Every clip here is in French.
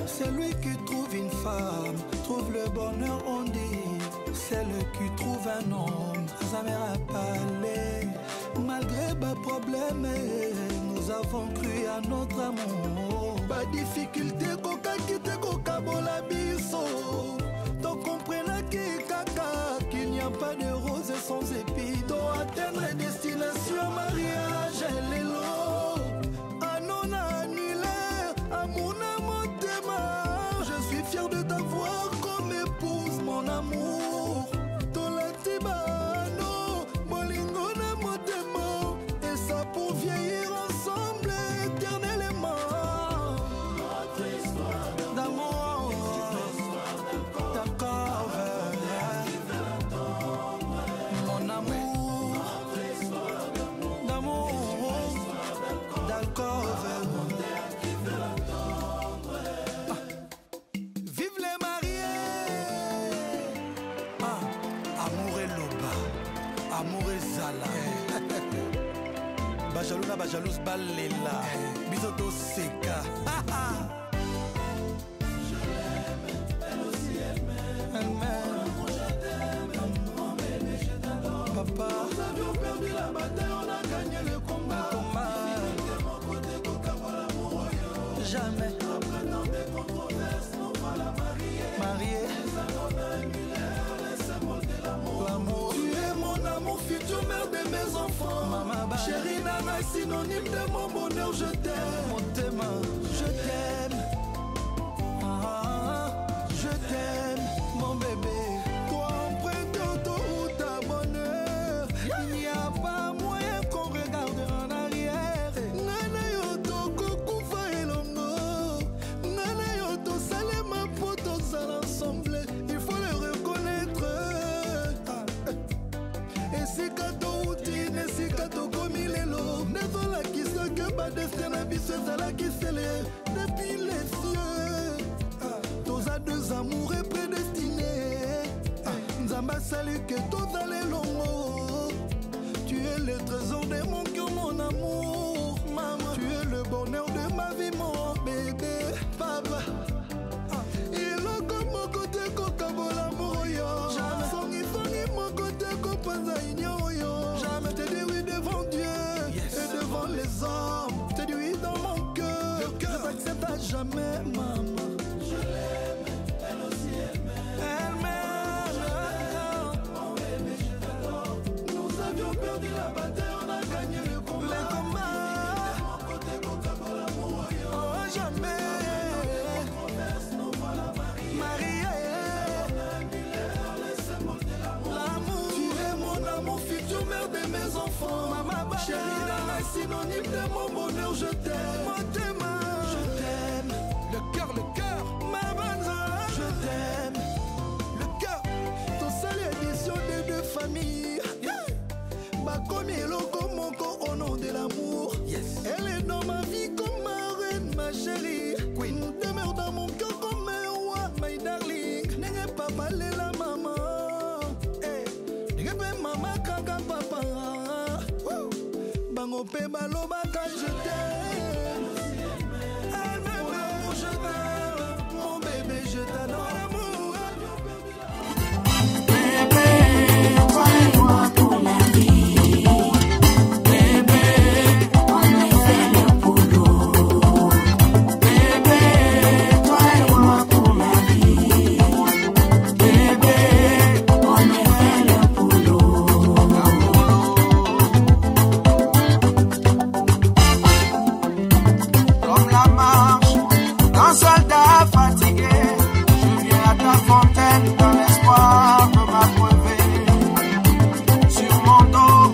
C'est lui qui trouve une femme, trouve le bonheur, on dit. C'est lui qui trouve un homme, sa mère a parlé. Malgré les problèmes, nous avons cru à notre amour. Pas difficulté, coca quitte, coca bola biso. Donc comprenez qu'il n'y a pas de roses sans épis. Doit atteindre destination, mariage, elle est low. Anon annulaire, amour. Je suis fier de t'avoir comme épouse, mon amour. Tolatibano, molingo na motema. Et ça pour vieillir ensemble éternellement. Notre histoire d'amour, d'accord, mon amour, d'amour, d'accord. Amour et Zala Bajalouna Bajalous Balela Bisoto Seka. Je l'aime, elle aussi elle m'aime. Je t'aime, mon bébé je t'adore. Papa, nous avions perdu la bataille, on a gagné le combat. De mon côté, coca pour l'amour. Jamais. Après tant de controverses, on va la marier. Les amours annulaires, les symboles de l'amour. Tu es mon amour, futur mère de mes enfants. Maman, chérie Nana, synonyme de mon bonheur. Je t'aime, mon thème, je t'aime. Je t'aime, mon bébé. Toi, emprunte autoroute à bonheur. Il n'y a pas moyen qu'on regarde en arrière. Nana yoto kokufa elongo. Nana yoto salema poto à l'ensemble. Il faut le reconnaître. Et si kato outine, si kato komilelo. Nezo la kisse que ba destin abysse la kisse depuis les cieux. Tous à deux amoureux prédestinés. Nzamba salut que tous allez longo. Tu es le trésor de mon cœur, mon amour. Maman, tu es le bonheur de ma vie, mon bébé. Papa. Il est comme mon côté, coca l'amour, yo. Jamais. Fongi, mon côté, copanza, yo. Jamais te dis oui devant Dieu. Yes. Et devant les hommes. Te dis oui dans mon cœur. Je t'accepte à jamais, maman. Je l'aime, elle aussi elle m'aime. Elle m'aime. Mon bébé, je t'adore. Nous avions perdu la bataille, on a gagné le combat. Le combat. De mon côté, coca l'amour, yo. Oh, jamais. Mes enfants, maman, chérie, Nana, synonyme de mon bonheur, je t'aime, je t'aime, le cœur, ma banza, je t'aime, le cœur, ton seul édition des deux familles, ma commis loco, mon corps au nom de l'amour, yes. Elle est dans ma vie comme ma reine, ma chérie, queen, demeure dans mon cœur comme un roi, my darling, n'est pas balé la maman. Maman kaka papa Bango pe baloba ka je t'aime. Elle m'aime, je t'aime. Mon bébé je t'adore. Bébé, toi et moi pour la vie. Bébé, on est fait le boulot. Bébé, toi et moi pour la vie. Bébé, on est fait le boulot. Soldat fatigué, je viens à ta fontaine dans l'espoir de m'abreuver. Sur mon dos,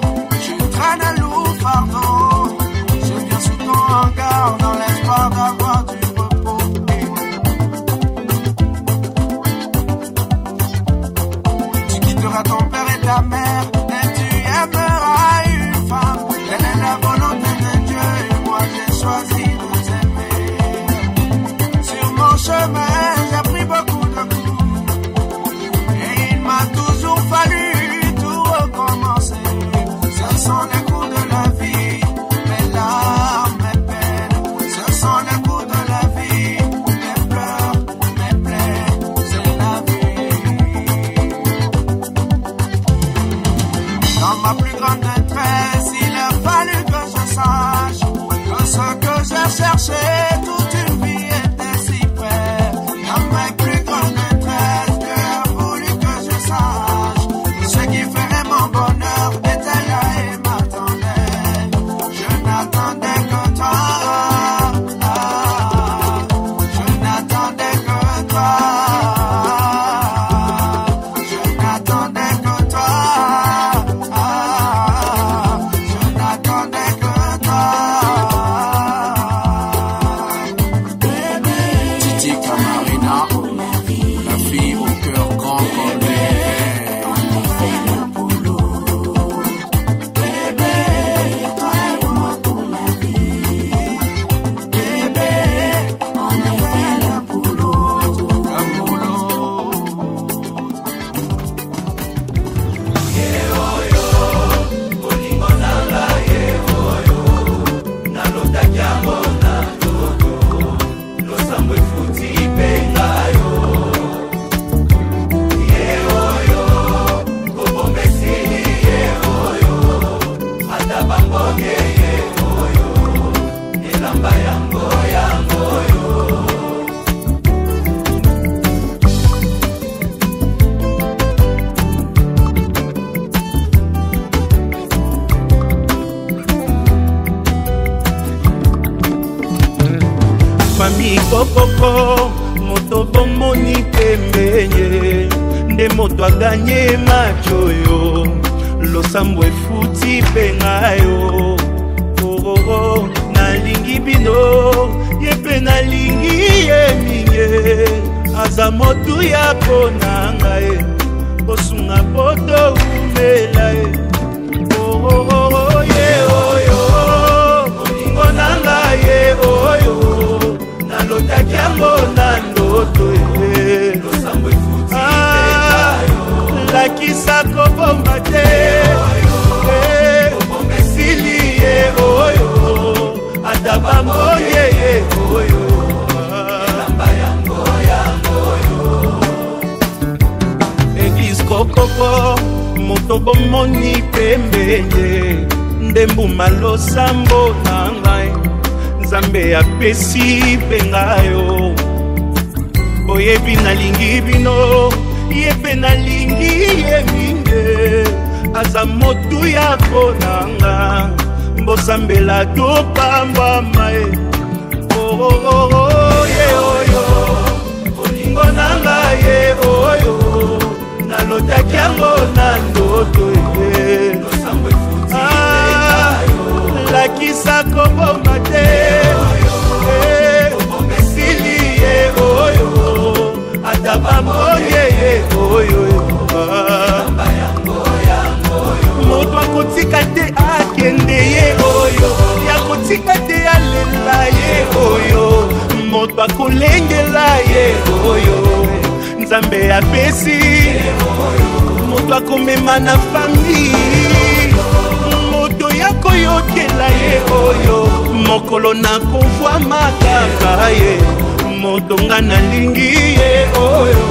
je traîne un lourd fardeau. Je viens sous ton hangar dans l'espoir d'avoir du repos. Tu quitteras ton père et ta mère et tu aimeras une femme. Elle est la volonté de Dieu et moi j'ai choisi de t'aimer. Chemin, j'ai pris beaucoup de coups et il m'a toujours fallu tout recommencer. Ce sont les coups de la vie, mes larmes, mes peines. Samarina, la fille au cœur grand comme Koko moto bomoni pembenye nde moto aganye machoyo losambo efuti pengayo nalingi bino yepe nalingi ye minge aza motu ya ponanga ye kosunga poto umela ye ye oyo olingo nanga ye oyo nalotaki yango na ndoto ye lakisa kobomba te esili ye oyo ata bambonye ye oyo eglise kokoko moto bomoni pembenye nde mbuma losambo na ngai Nzambe apesi pengayo oyebi nalingi bino yepe nalingi ye minge aza motu ya konanga mbosambela topambwama ye ye oyo olingo nanga ye oyo nalotaki yango na ndoto ye lakisa kobomba te esili ye oyo ata bambonye ye oyo moto akotika te akende ye oyo yakotika te alela ye oyo moto akolengela ye oyo Nzambe apesi moto akomema na famille moto yakoyokela ye oyo mokolo nakovwa makaka ye moto nga nalingi ye oyo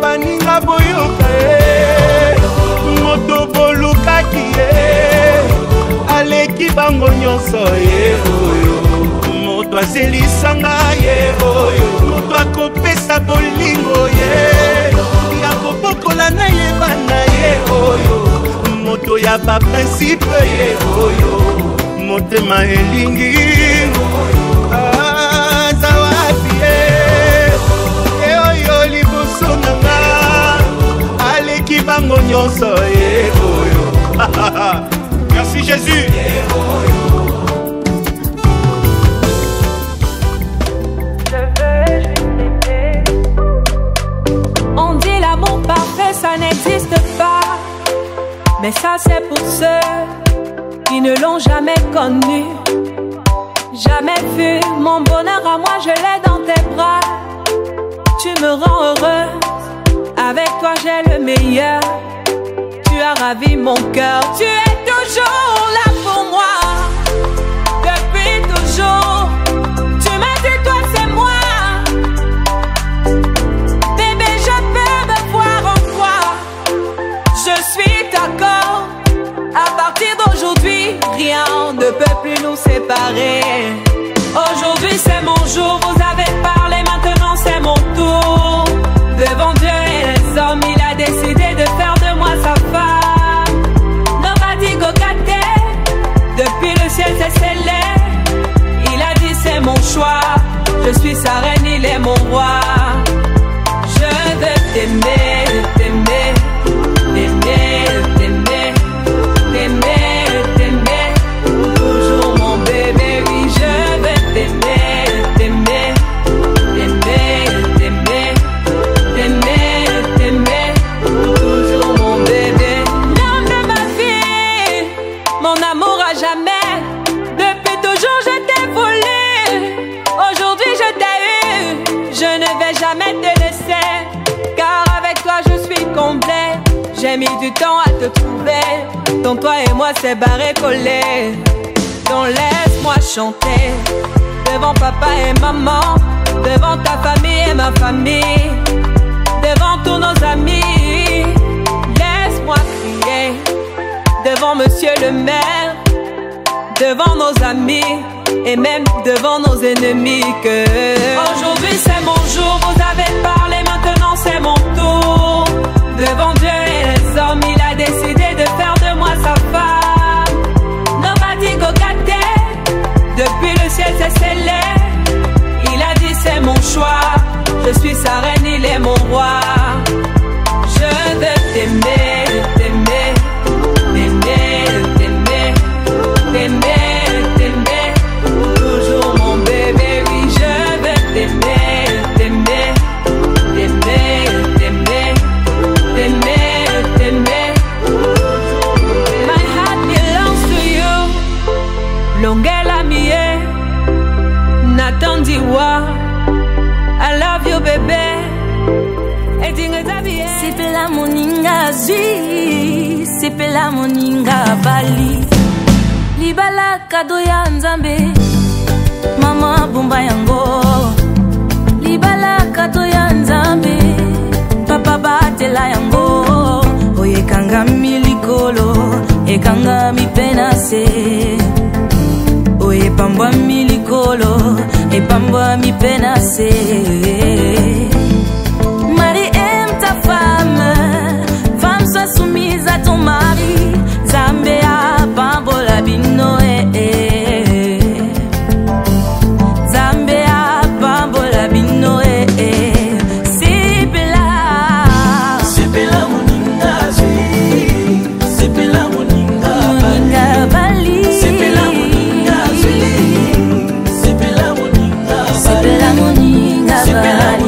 baninga boyoka ye moto bolukaki ye aleki bango nyonso ye oyo moto azelisanga ye oyo moto akopesa bolingo ye yakobokola na ye bana ye oyo moto ya baprincipe ye oyo motema elingi aza wapi ye oyo liboso nanga aleki bango nyonso ye oyo merci Jésus on dit l'amour parfait ça n'existe pas. Mais ça c'est pour ceux qui ne l'ont jamais connu. Jamais vu mon bonheur à moi, je l'ai dans tes bras. Tu me rends heureuse, avec toi j'ai le meilleur. Tu as ravi mon cœur, tu es toujours là pour moi. Depuis toujours, tu m'as dit toi c'est moi. Bébé je peux me voir en toi. Je suis d'accord, à partir d'aujourd'hui, rien ne peut plus nous séparer. Aujourd'hui c'est mon jour, vous avez parlé, maintenant c'est mon tour. Devant Dieu et les hommes, il a décidé de faire de moi sa femme. Nobody go get there. Depuis le ciel c'est scellé. Il a dit c'est mon choix. Je suis sa reine, il est mon roi. Je veux t'aimer, t'aimer, t'aimer, t'aimer, t'aimer, t'aimer. Toujours mon bébé, oui, je veux t'aimer, t'aimer, t'aimer, pourrais te laisser, car avec toi je suis comblé. J'ai mis du temps à te trouver, donc toi et moi c'est barré collé. Donc laisse-moi chanter devant papa et maman, devant ta famille et ma famille, devant tous nos amis. Laisse-moi crier devant monsieur le maire, devant nos amis et même devant nos ennemis que aujourd'hui c'est mon jour, vous avez parlé, maintenant c'est mon tour. Devant Dieu et les hommes, il a décidé de faire de moi sa femme. Nobody go get there. Depuis le ciel c'est scellé, il a dit c'est mon choix. Je suis sa reine, il est mon roi. Je veux t'aimer, t'aimer, t'aimer, t'aimer, t'aimer, t'aimer, toujours mon bébé, oui, je veux t'aimer, t'aimer, t'aimer, t'aimer, t'aimer, t'aimer. My heart belongs to you. Longela mie, Nathan Diwa, I love you, bébé. Sepela moninga zwi, sepela moninga bali. Libala kado ya nzambe, mama bomba yango. Libala kado ya nzambe, papa batela yango. Oye kanga milikolo, ekanga mi penase. Oye pambwa milikolo, e pambwa mi penase. Marie aime ta femme, femme sois soumise à ton mari. Zambea pambola bino Zambea pambola bino Sepela, sepela moninga zwi, sepela moninga bali, sepela moninga zwi, sepela moninga bali.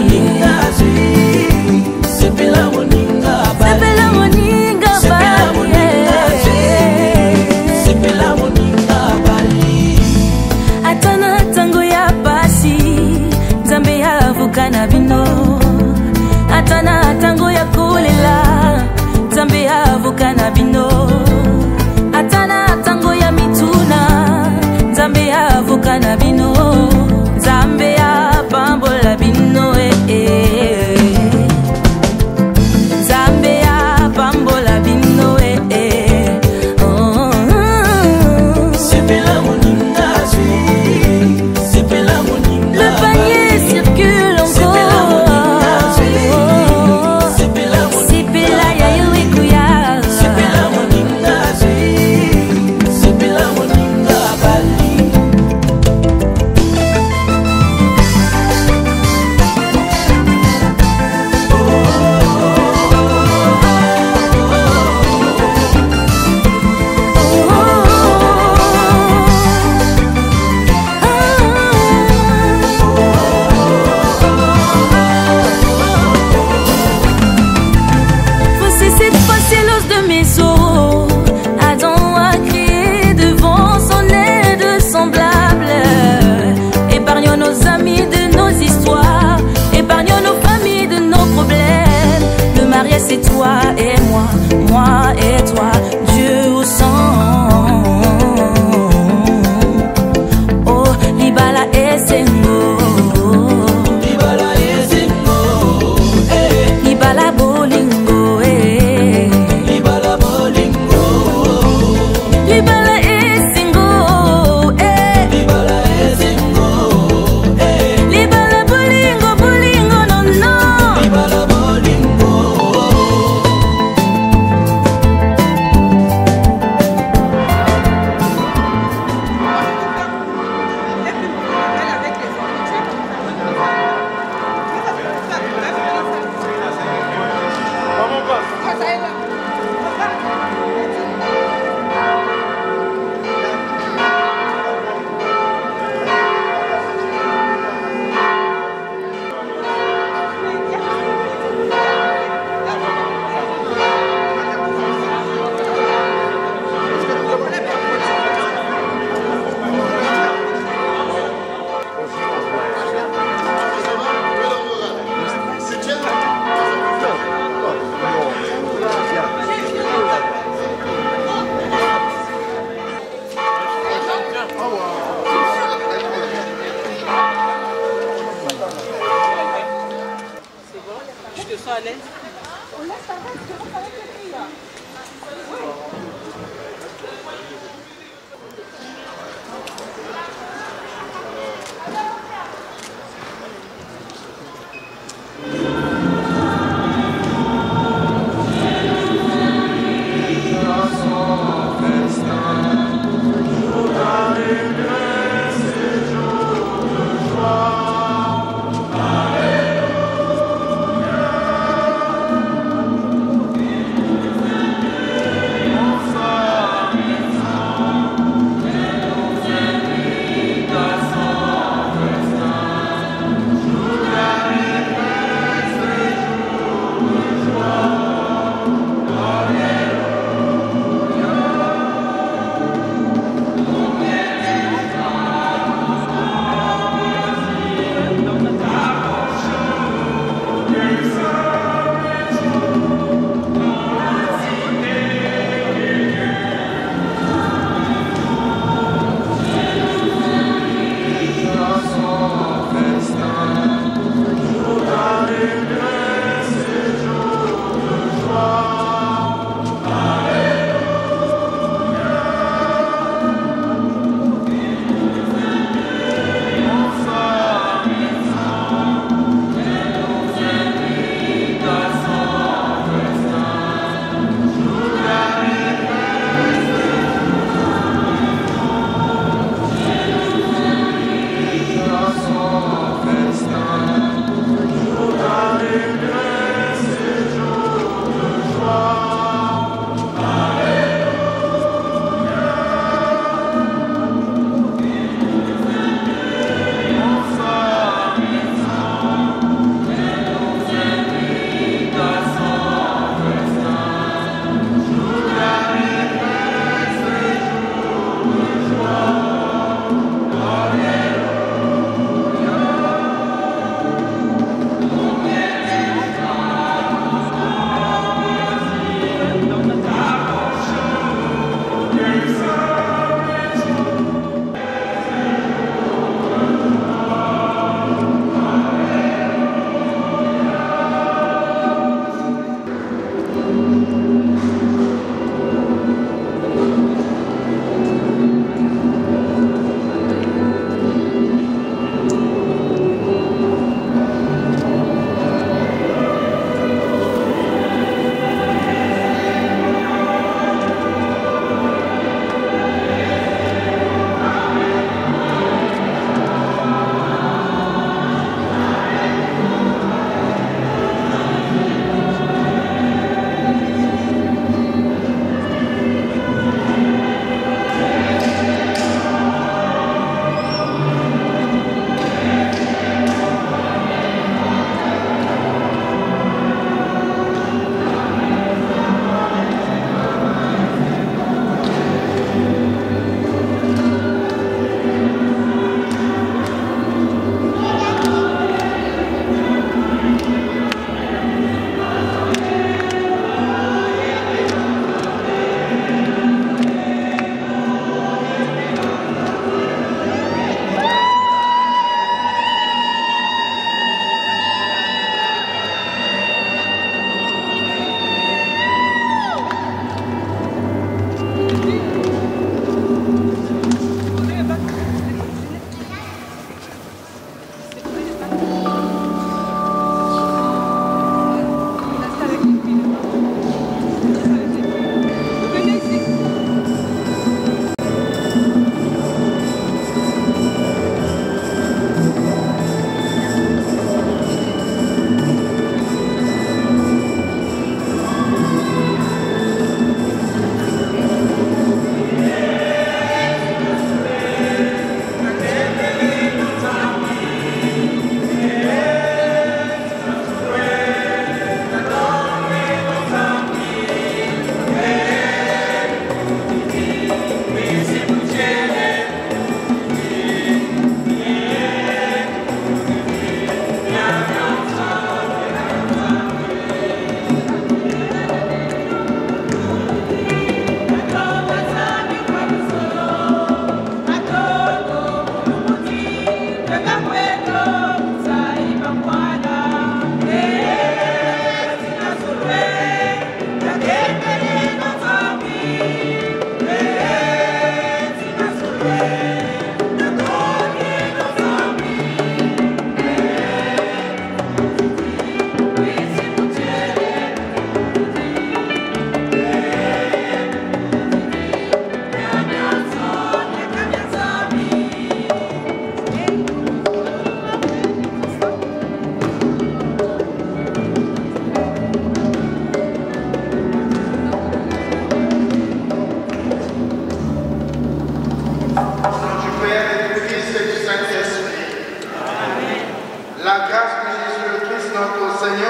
Je te sens à l'aise.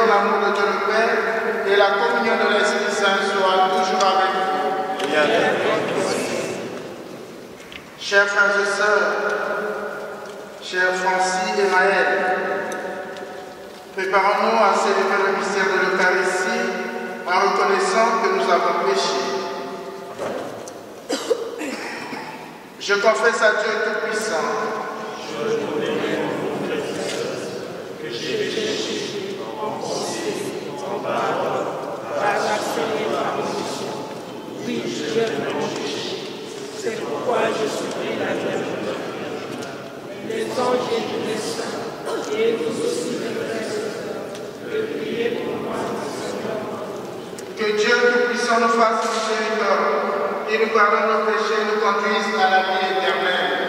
Seigneur, l'amour de Dieu le Père et la communion de l'Esprit Saint soient toujours avec vous. Chers frères et sœurs, chers Francis et Maël, préparons-nous à célébrer le mystère de l'Eucharistie en reconnaissant que nous avons péché. Je confesse à Dieu Tout-Puissant que j'ai péché en pensée, en parole, par l'action et par l'omission. Oui, j'ai vraiment péché. C'est pourquoi je supplie la Vierge Marie, les anges et tous les saints, et vous aussi mes frères et sœurs, de prier pour moi, Seigneur. Que Dieu Tout-Puissant nous fasse miséricorde et nous pardonne nos péchés et nous conduise à la vie éternelle.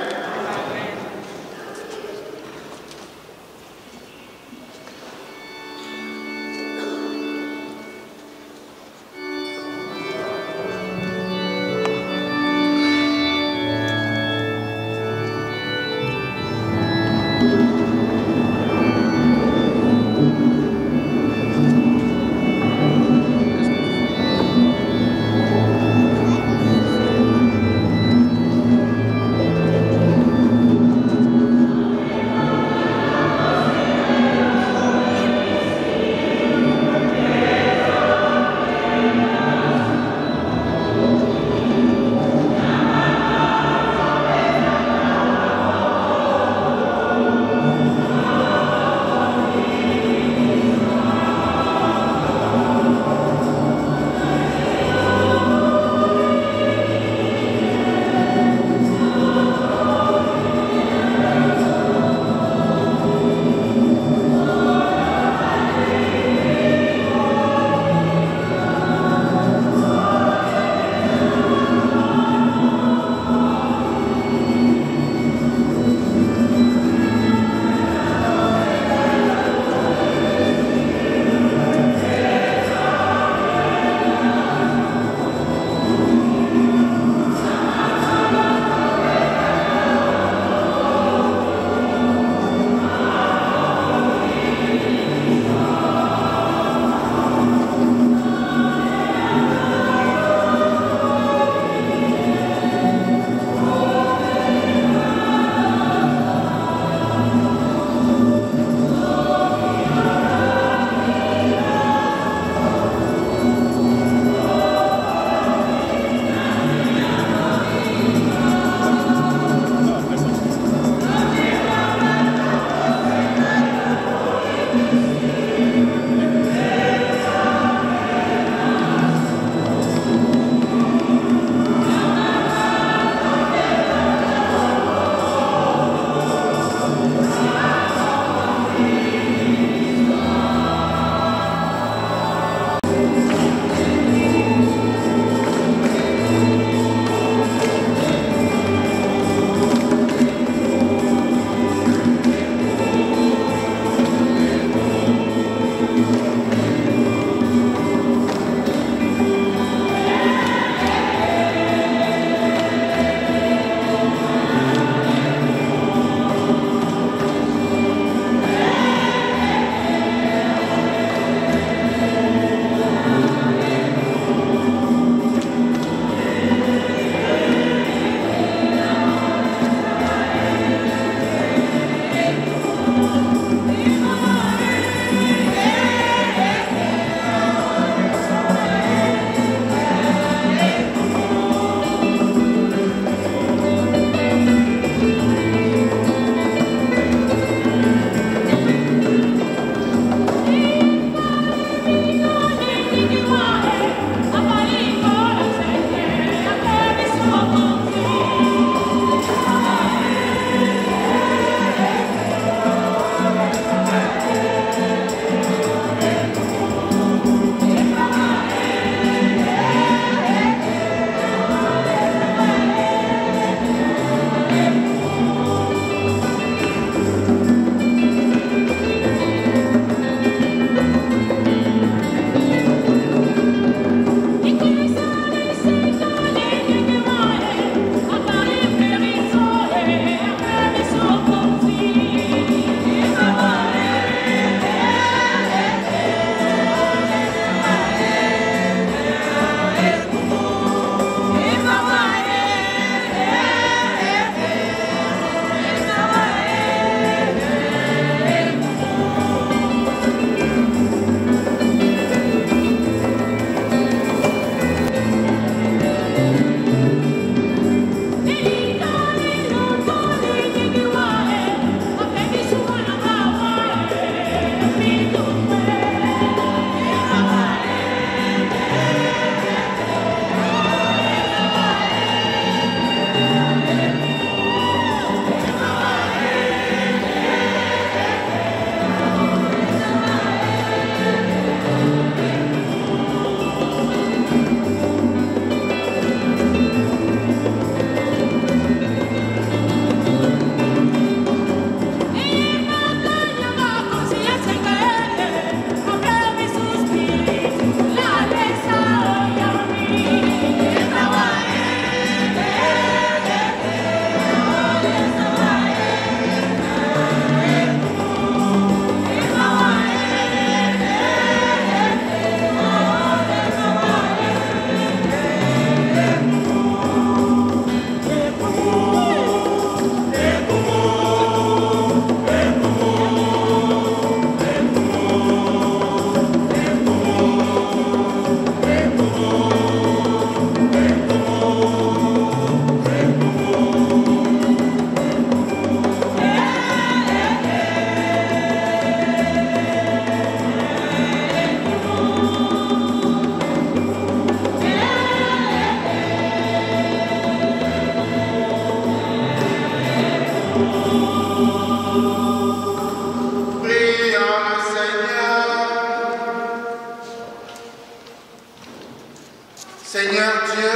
Seigneur Dieu,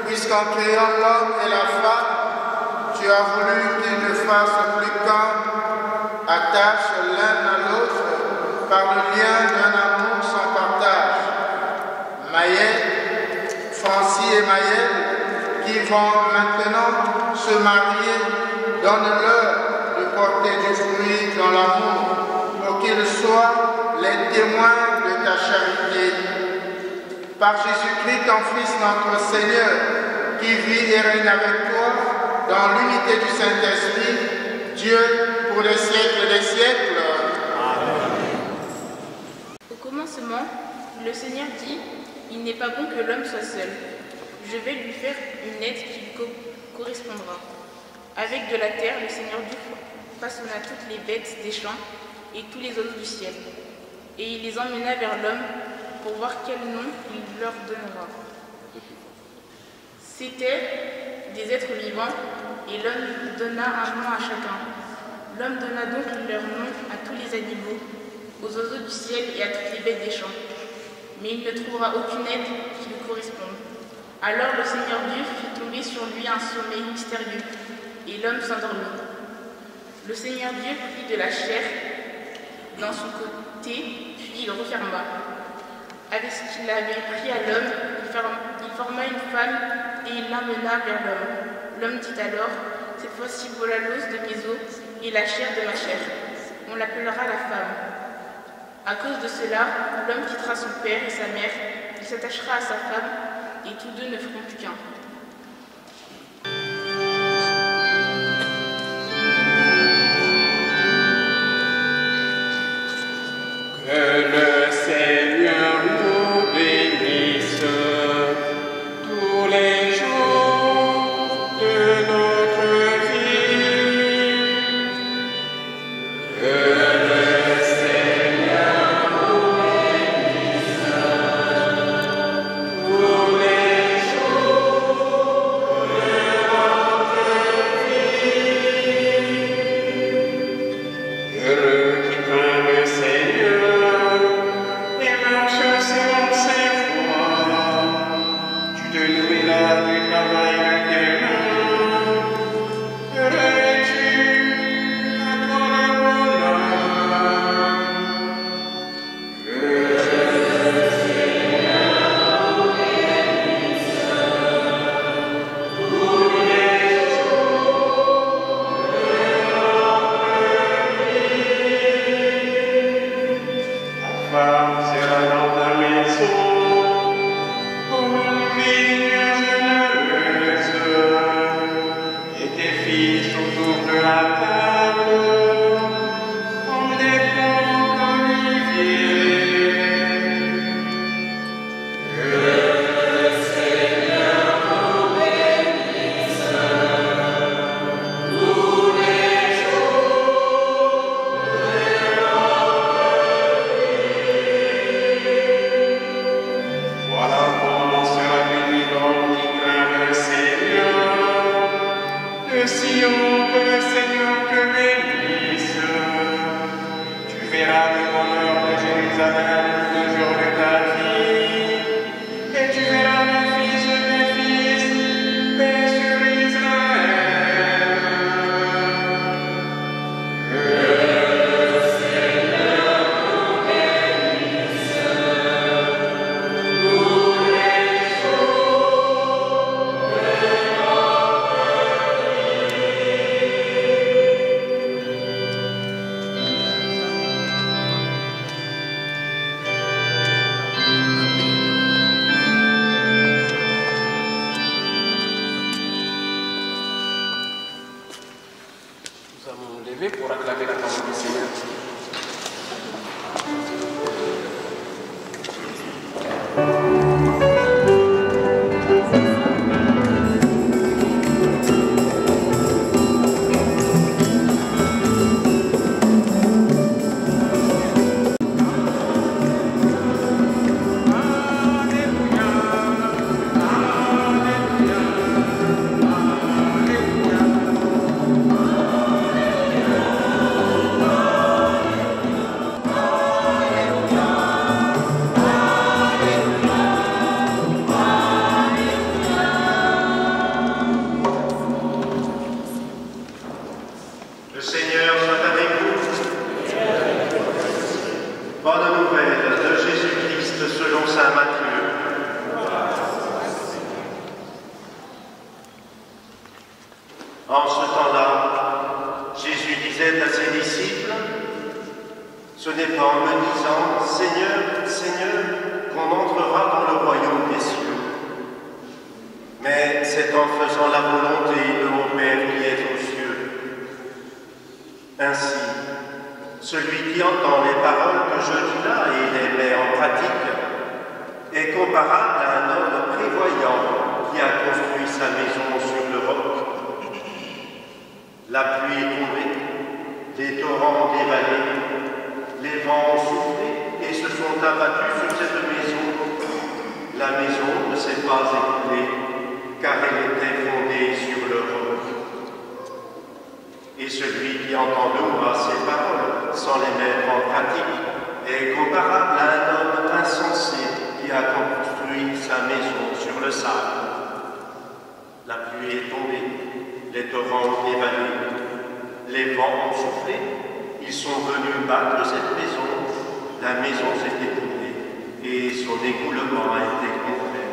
puisqu'en créant l'homme et la femme, tu as voulu qu'ils ne fassent plus qu'un, attache l'un à l'autre par le lien d'un amour sans partage. Maëlle, Francis et Maëlle, qui vont maintenant se marier, donne-leur de porter du fruit dans l'amour, pour qu'ils soient les témoins de ta charité. Par Jésus-Christ, ton Fils, notre Seigneur, qui vit et règne avec toi dans l'unité du Saint-Esprit, Dieu pour les siècles des siècles. Au commencement, le Seigneur dit, il n'est pas bon que l'homme soit seul. Je vais lui faire une aide qui lui correspondra. Avec de la terre, le Seigneur Dieu façonna toutes les bêtes des champs et tous les oiseaux du ciel. Et il les emmena vers l'homme pour voir quel nom il leur donnera. C'étaient des êtres vivants et l'homme donna un nom à chacun. L'homme donna donc leur nom à tous les animaux, aux oiseaux du ciel et à toutes les bêtes des champs. Mais il ne trouvera aucune aide qui lui corresponde. Alors le Seigneur Dieu fit tomber sur lui un sommeil mystérieux, et l'homme s'endormit. Le Seigneur Dieu prit de la chair dans son côté, puis il referma. Avec ce qu'il avait pris à l'homme, il forma une femme et il l'emmena vers l'homme. L'homme dit alors, cette fois-ci voilà l'os de mes os et la chair de ma chair. On l'appellera la femme. À cause de cela, l'homme quittera son père et sa mère, il s'attachera à sa femme, et tous deux ne feront plus qu'un. Que le Seigneur nous bénisse tous les jours de notre vie. Que le Seigneur nous bénisse tous les jours de notre vie. Heureux qui craint le Seigneur et marche selon ses voies. Tu te nourriras du travail de tes mains. Heureux es-tu à toi le bonheur. Que le Seigneur nous bénisse tous les jours de notre vie. Ta femme sera dans ta maison comme une vigne généreuse, et tes fils autour de la table comme des plantes d'olivier. Que le Seigneur nous bénisse tous les jours de notre vie. en faisant la volonté de mon Père qui est aux cieux. Ainsi, celui qui entend les paroles que je dis là et les met en pratique est comparable à un homme prévoyant qui a construit sa maison sur le roc. La pluie est tombée, les torrents dévalés, les vents ont soufflé et se sont abattus sur cette maison. La maison ne s'est pas écoulée, car elle était fondée sur le roc. Et celui qui entend de moi ces paroles sans les mettre en pratique est comparable à un homme insensé qui a construit sa maison sur le sable. La pluie est tombée, les torrents ont dévalé, les vents ont soufflé, ils sont venus battre cette maison, la maison s'est écoulée et son écoulement a été complet.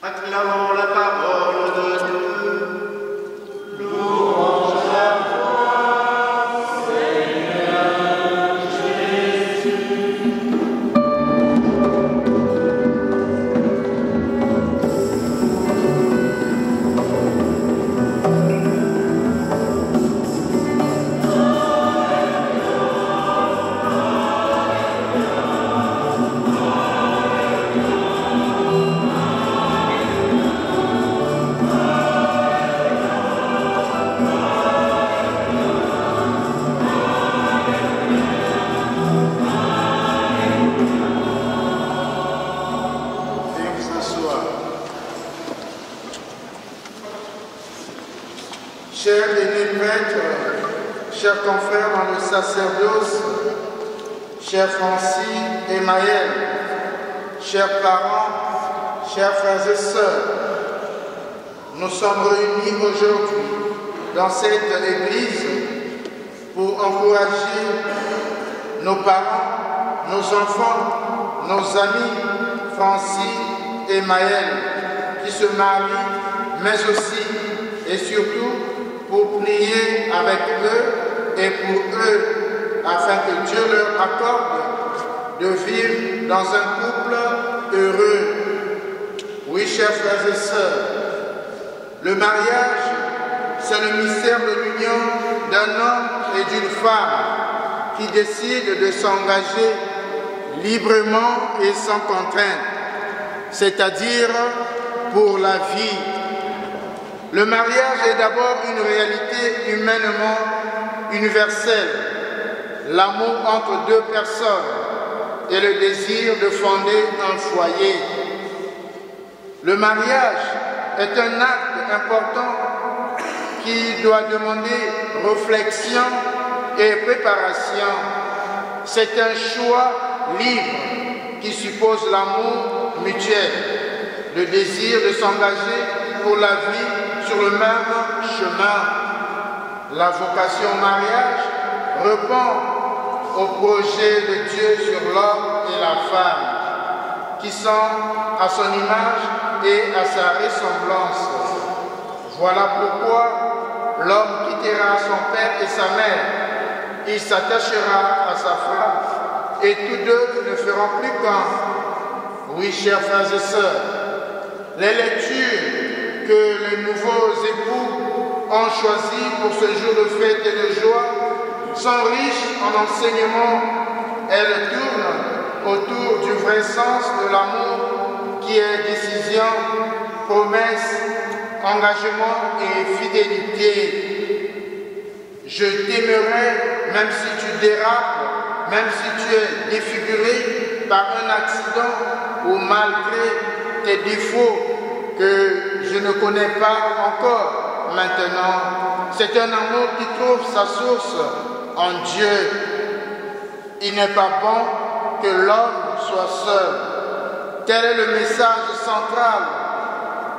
Acclamons la parole de Dieu. Louange à toi, Seigneur Jésus. Chers aînés prêtres, chers confrères dans le sacerdoce, chers Francis et Maël, chers parents, chers frères et sœurs, nous sommes réunis aujourd'hui dans cette église pour encourager nos parents, nos enfants, nos amis Francis et Maël qui se marient, mais aussi et surtout pour prier avec eux et pour eux, afin que Dieu leur accorde de vivre dans un couple heureux. Oui, chers frères et sœurs, le mariage, c'est le mystère de l'union d'un homme et d'une femme qui décident de s'engager librement et sans contrainte, c'est-à-dire pour la vie. Le mariage est d'abord une réalité humainement universelle, l'amour entre deux personnes et le désir de fonder un foyer. Le mariage est un acte important qui doit demander réflexion et préparation. C'est un choix libre qui suppose l'amour mutuel, le désir de s'engager pour la vie sur le même chemin. La vocation au mariage répond au projet de Dieu sur l'homme et la femme, qui sont à son image et à sa ressemblance. Voilà pourquoi l'homme quittera son père et sa mère, il s'attachera à sa femme, et tous deux ne feront plus qu'un. Oui, chers frères et sœurs, les lectures que les nouveaux époux ont choisies pour ce jour de fête et de joie sont riches en enseignements. Elles tournent autour du vrai sens de l'amour qui est décision, promesse, engagement et fidélité. Je t'aimerai même si tu dérapes, même si tu es défiguré par un accident ou malgré tes défauts que je ne connais pas encore maintenant. C'est un amour qui trouve sa source en Dieu. Il n'est pas bon que l'homme soit seul. Tel est le message central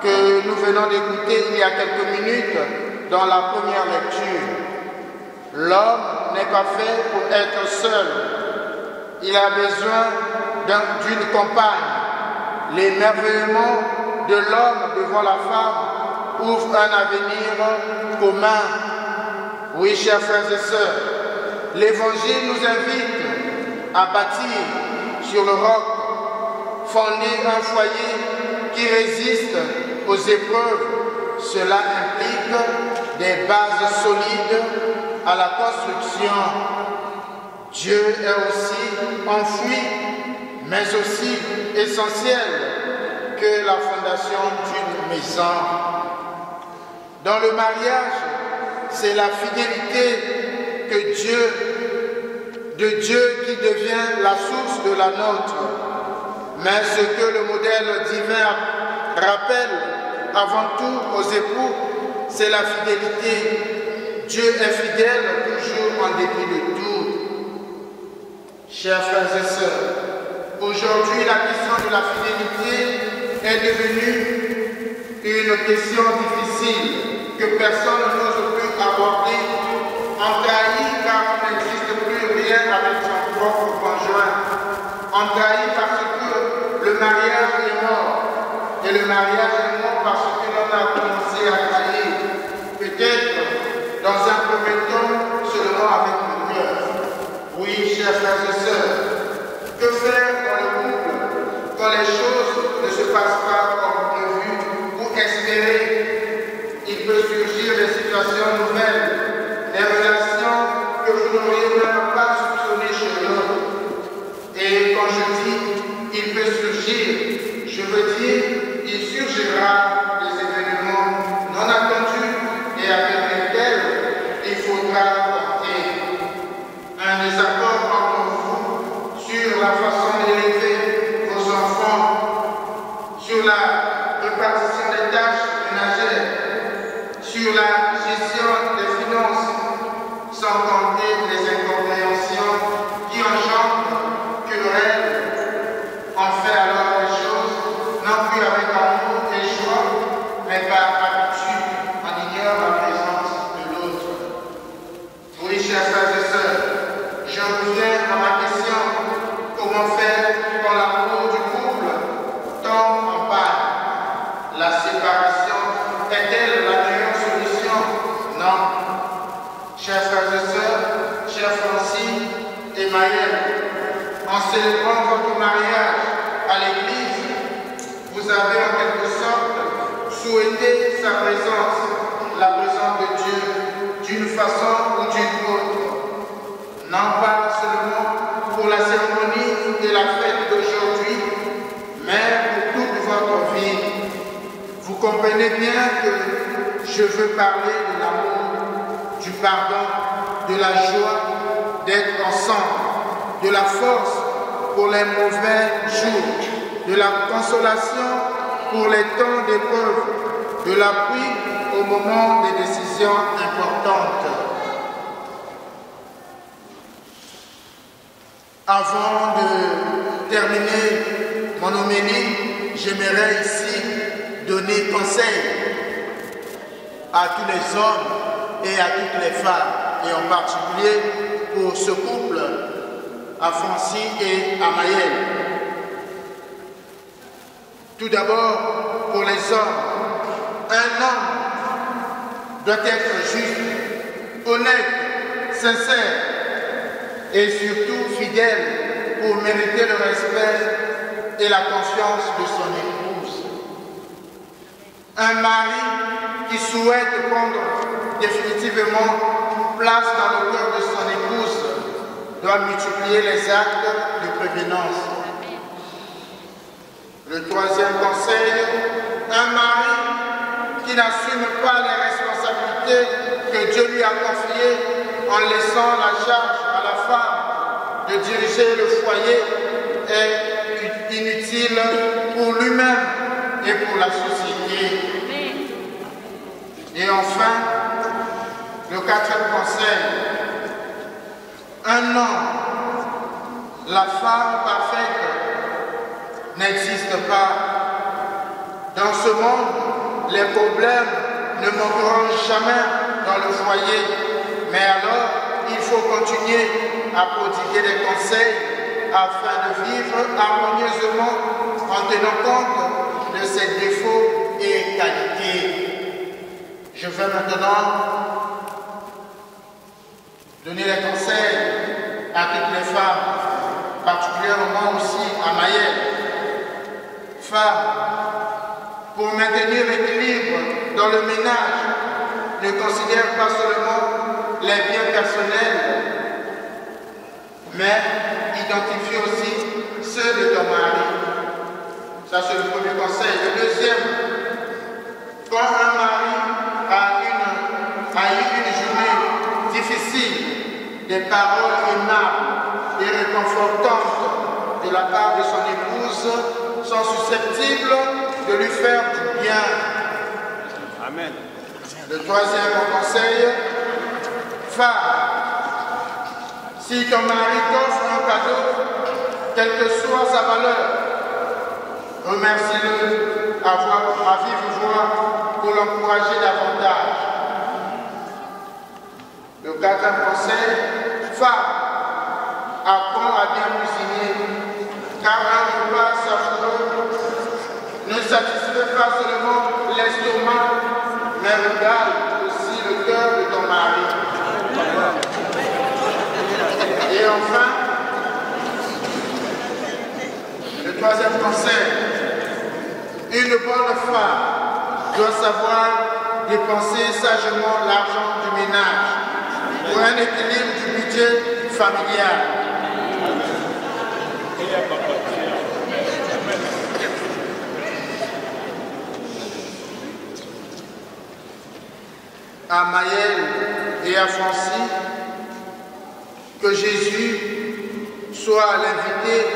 que nous venons d'écouter il y a quelques minutes dans la première lecture. L'homme n'est pas fait pour être seul. Il a besoin d'une compagne. L'émerveillement de l'homme devant la femme ouvre un avenir commun. Oui, chers frères et sœurs, l'Évangile nous invite à bâtir sur le roc, fonder un foyer qui résiste aux épreuves. Cela implique des bases solides à la construction. Dieu est aussi enfoui, mais aussi essentiel que la fondation d'une maison. Dans le mariage, c'est la fidélité de Dieu qui devient la source de la nôtre. Mais ce que le modèle divin rappelle avant tout aux époux, c'est la fidélité. Dieu est fidèle toujours en dépit de tout. Chers frères et sœurs, aujourd'hui la question de la fidélité est devenue une question difficile que personne n'ose plus aborder. On trahit car il n'existe plus rien avec son propre conjoint. On trahit parce que le mariage est mort. Et le mariage est mort parce que l'on a commencé à trahir. Peut-être dans un premier temps seulement avec le cœur. Oui, chers frères et sœurs, que faire dans le couple quand les choses ne se passent pas comme prévu ou espéré? Il peut surgir des situations nouvelles, des relations que vous n'auriez même pas soupçonnées chez l'autre. Et quand je dis il peut surgir, je veux dire il surgira des événements non attendus et avec lesquels il faudra porter un désaccord entre vous sur la façon d'élever vos enfants, sur la répartition des tâches ménagères, sur la gestion des finances, sans compter les incompréhensions qui engendrent querelles. On fait alors les choses non plus avec amour et joie, mais par habitude, on ignore la présence de l'autre. Oui, chers frères et sœurs, je reviens à ma question. Comment faire quand l'amour du couple tombe en panne? La séparation est-elle la meilleure solution? Non. Chers frères et sœurs, chers Francine et Maëlle, en célébrant votre mariage à l'église, vous avez en quelque sorte souhaité sa présence, la présence de Dieu, d'une façon ou d'une autre. Non pas seulement pour la cérémonie et la fête d'aujourd'hui, mais pour toute votre vie. Vous comprenez bien que je veux parler de l'amour, du pardon, de la joie d'être ensemble, de la force pour les mauvais jours, de la consolation pour les temps d'épreuve, de l'appui au moment des décisions importantes. Avant de terminer mon homélie, j'aimerais ici donner conseil à tous les hommes et à toutes les femmes, et en particulier pour ce couple, à Francine et à Maëlle. Tout d'abord, pour les hommes, un homme doit être juste, honnête, sincère et surtout fidèle pour mériter le respect et la confiance de son épouse. Un mari qui souhaite prendre définitivement place dans le cœur de son épouse doit multiplier les actes de prévenance. Le troisième conseil, un mari qui n'assume pas les responsabilités que Dieu lui a confiées en laissant la charge à la femme de diriger le foyer est inutile pour lui-même et pour la société. Et enfin, le quatrième conseil, un homme, la femme parfaite n'existe pas. Dans ce monde, les problèmes ne manqueront jamais dans le foyer, mais alors il faut continuer à prodiguer des conseils afin de vivre harmonieusement en tenant compte de ses défauts et qualités. Je vais maintenant donner les conseils à toutes les femmes, particulièrement aussi à Maëlle. Femme, pour maintenir l'équilibre dans le ménage. Ne considère pas seulement les biens personnels, mais identifie aussi ceux de ton mari. Ça, c'est le premier conseil. Le deuxième, quand un mari a eu une journée difficile, des paroles aimables et réconfortantes de la part de son épouse sont susceptibles de lui faire du bien. Amen. Le troisième conseil, femme, si ton mari t'offre un cadeau, quelle que soit sa valeur, remercie-le à vive voix pour l'encourager davantage. Le quatrième conseil, femme, apprends à bien cuisiner, car un repas savoureux ne satisfait pas seulement l'estomac, mais régale aussi le cœur de ton mari. Et enfin, le troisième conseil, une bonne femme doit savoir dépenser sagement l'argent du ménage pour un équilibre du budget familial. À Maëlle et à Francis, que Jésus soit l'invité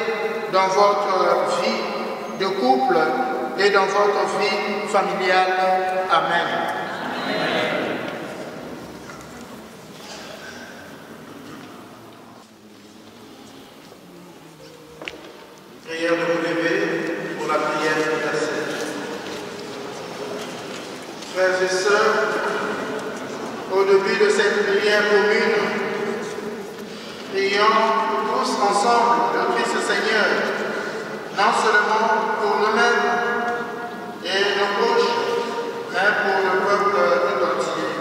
dans votre vie de couple et dans votre vie familiale. Amen. Prière de vous lever pour la prière de la Sainte. Frères et sœurs, au début de cette prière commune, prions tous ensemble le Christ Seigneur, non seulement pour nous-mêmes et nos proches, mais pour le peuple tout entier.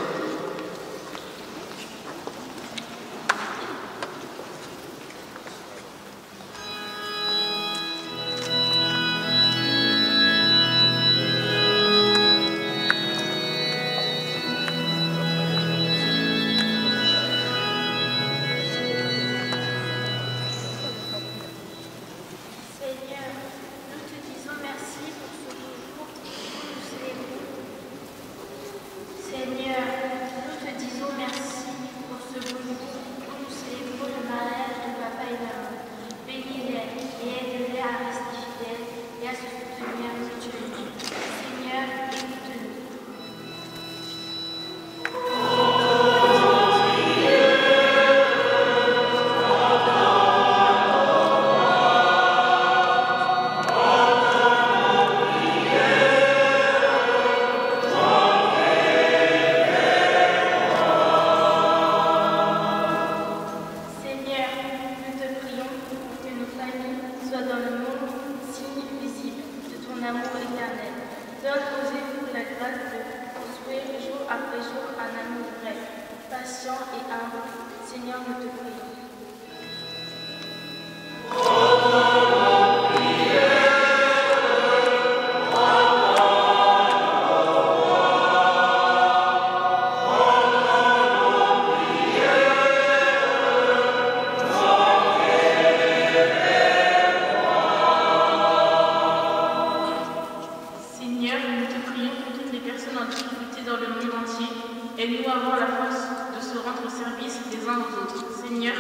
et nous avons la force de se rendre au service des uns aux autres. Seigneur,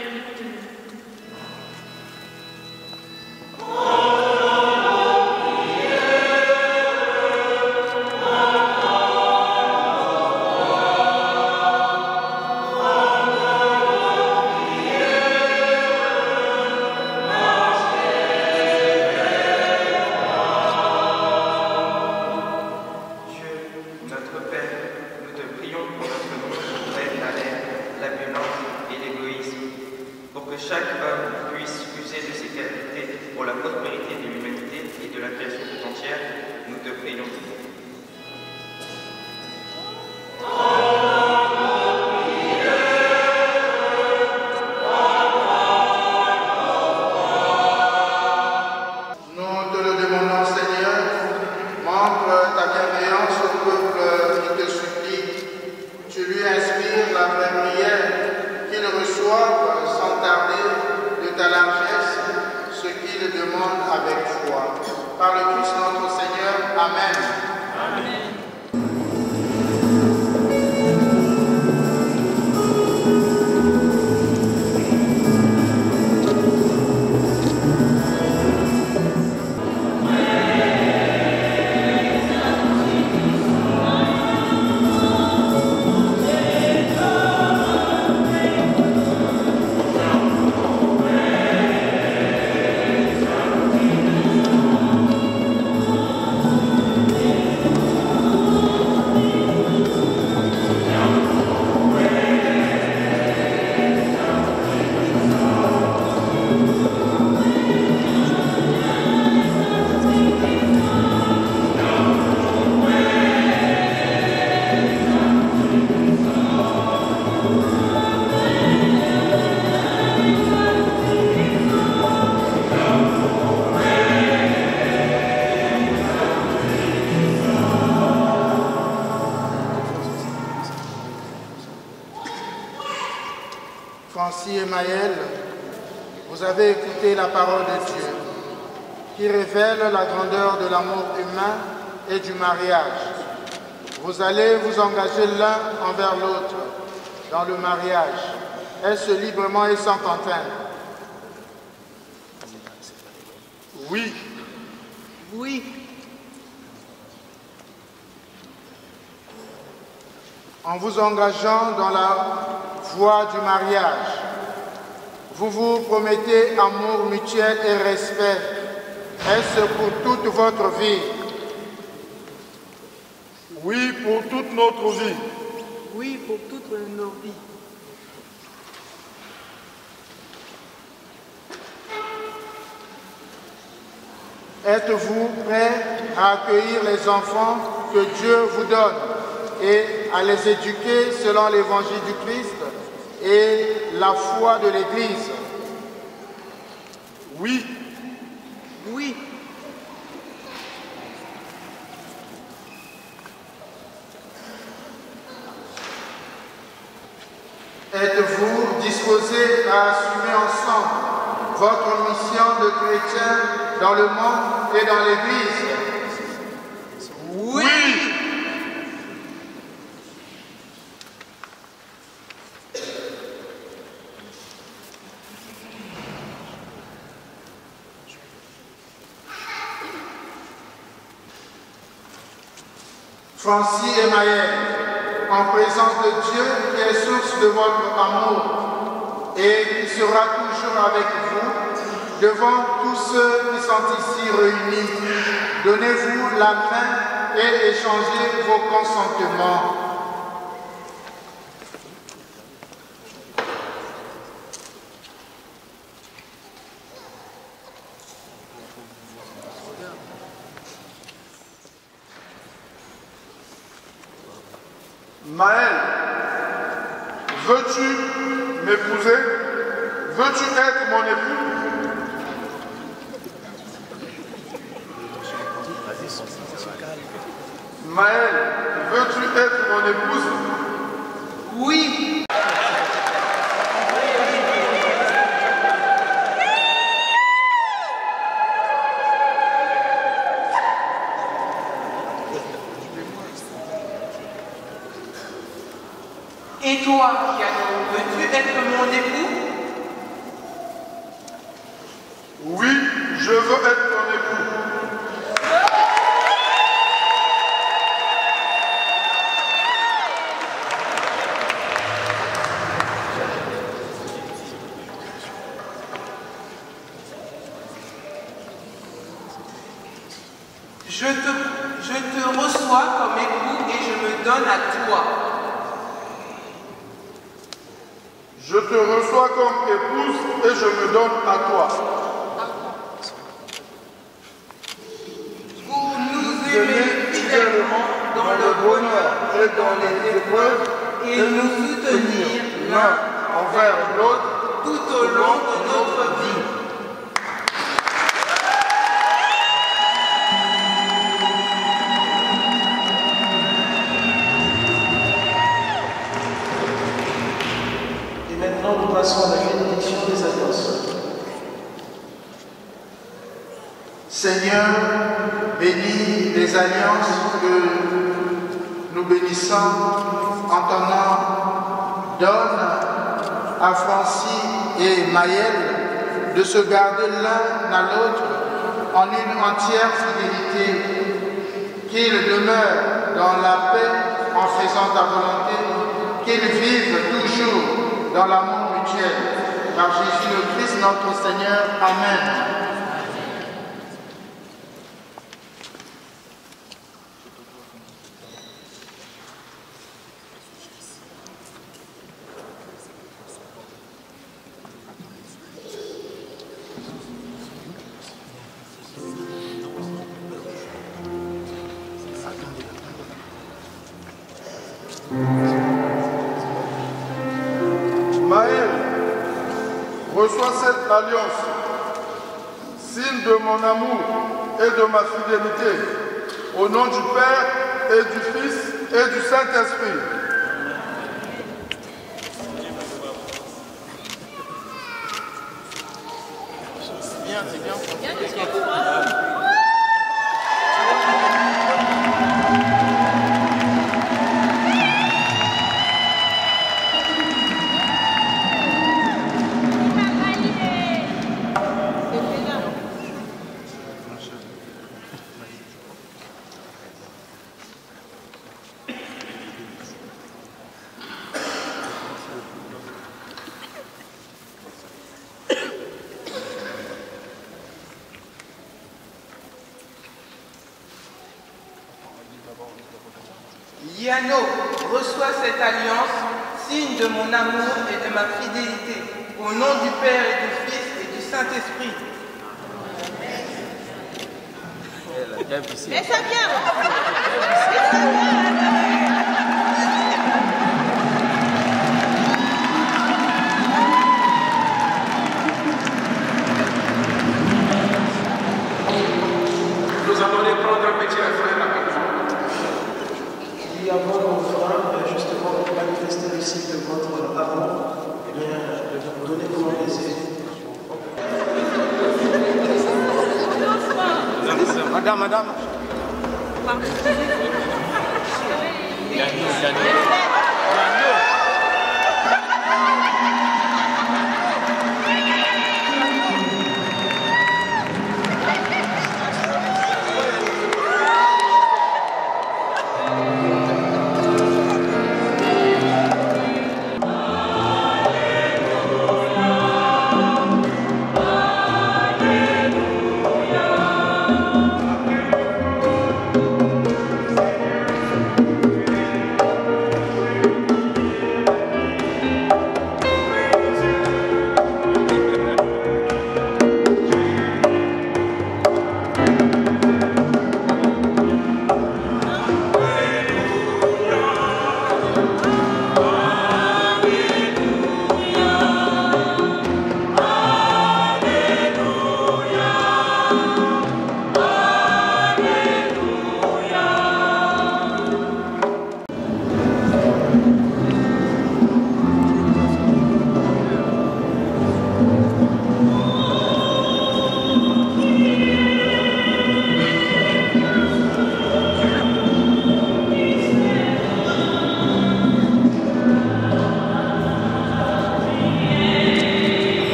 sagesse ce qu'il demande avec foi. Par le Christ notre Seigneur. Amen. Amen. Francis et Maël, vous avez écouté la parole de Dieu qui révèle la grandeur de l'amour humain et du mariage. Vous allez vous engager l'un envers l'autre dans le mariage. Est-ce librement et sans contrainte? Oui. Oui. En vous engageant dans la voie du mariage, vous vous promettez amour mutuel et respect. Est-ce pour toute votre vie? Oui, pour toute notre vie. Oui, pour toutes nos vies. Êtes-vous prêt à accueillir les enfants que Dieu vous donne et à les éduquer selon l'évangile du Christ et la foi de l'Église? Oui. Oui. Êtes-vous disposés à assumer ensemble votre mission de chrétien dans le monde et dans l'Église? Oui. Francis et Maël, en présence de Dieu qui est source de votre amour et qui sera toujours avec vous, devant tous ceux qui sont ici réunis, donnez-vous la main et échangez vos consentements. Maël, veux-tu m'épouser? Veux-tu être mon époux? Maël, veux-tu être mon épouse? Oui. Et toi, Kiano, veux-tu être mon époux? Oui, je veux être ton époux. Je te reçois comme époux et je me donne à toi. Je te reçois comme épouse et je me donne à toi. Pour nous aimer fidèlement dans le bonheur et dans les épreuves et nous soutenir l'un envers l'autre tout au long de notre vie. Nous passons à la bénédiction des alliances. Seigneur, bénis les alliances que nous bénissons en ton nom. Donne à Francis et Maëlle de se garder l'un à l'autre en une entière fidélité, qu'ils demeurent dans la paix en faisant ta volonté, qu'ils vivent toujours dans l'amour mutuel. Par Jésus le Christ notre Seigneur. Amen. Maëlle, reçois cette alliance, signe de mon amour et de ma fidélité, au nom du Père et du Fils et du Saint-Esprit. C'est bien. Yano, reçois cette alliance, signe de mon amour et de ma fidélité, au nom du Père et du Fils et du Saint-Esprit. Mais ça vient. Nous allons les prendre un petit refrain rapidement. Et avant l'offrande, justement, pour manifester le signe de votre amour, eh bien, de vous donner comment baiser. Madame.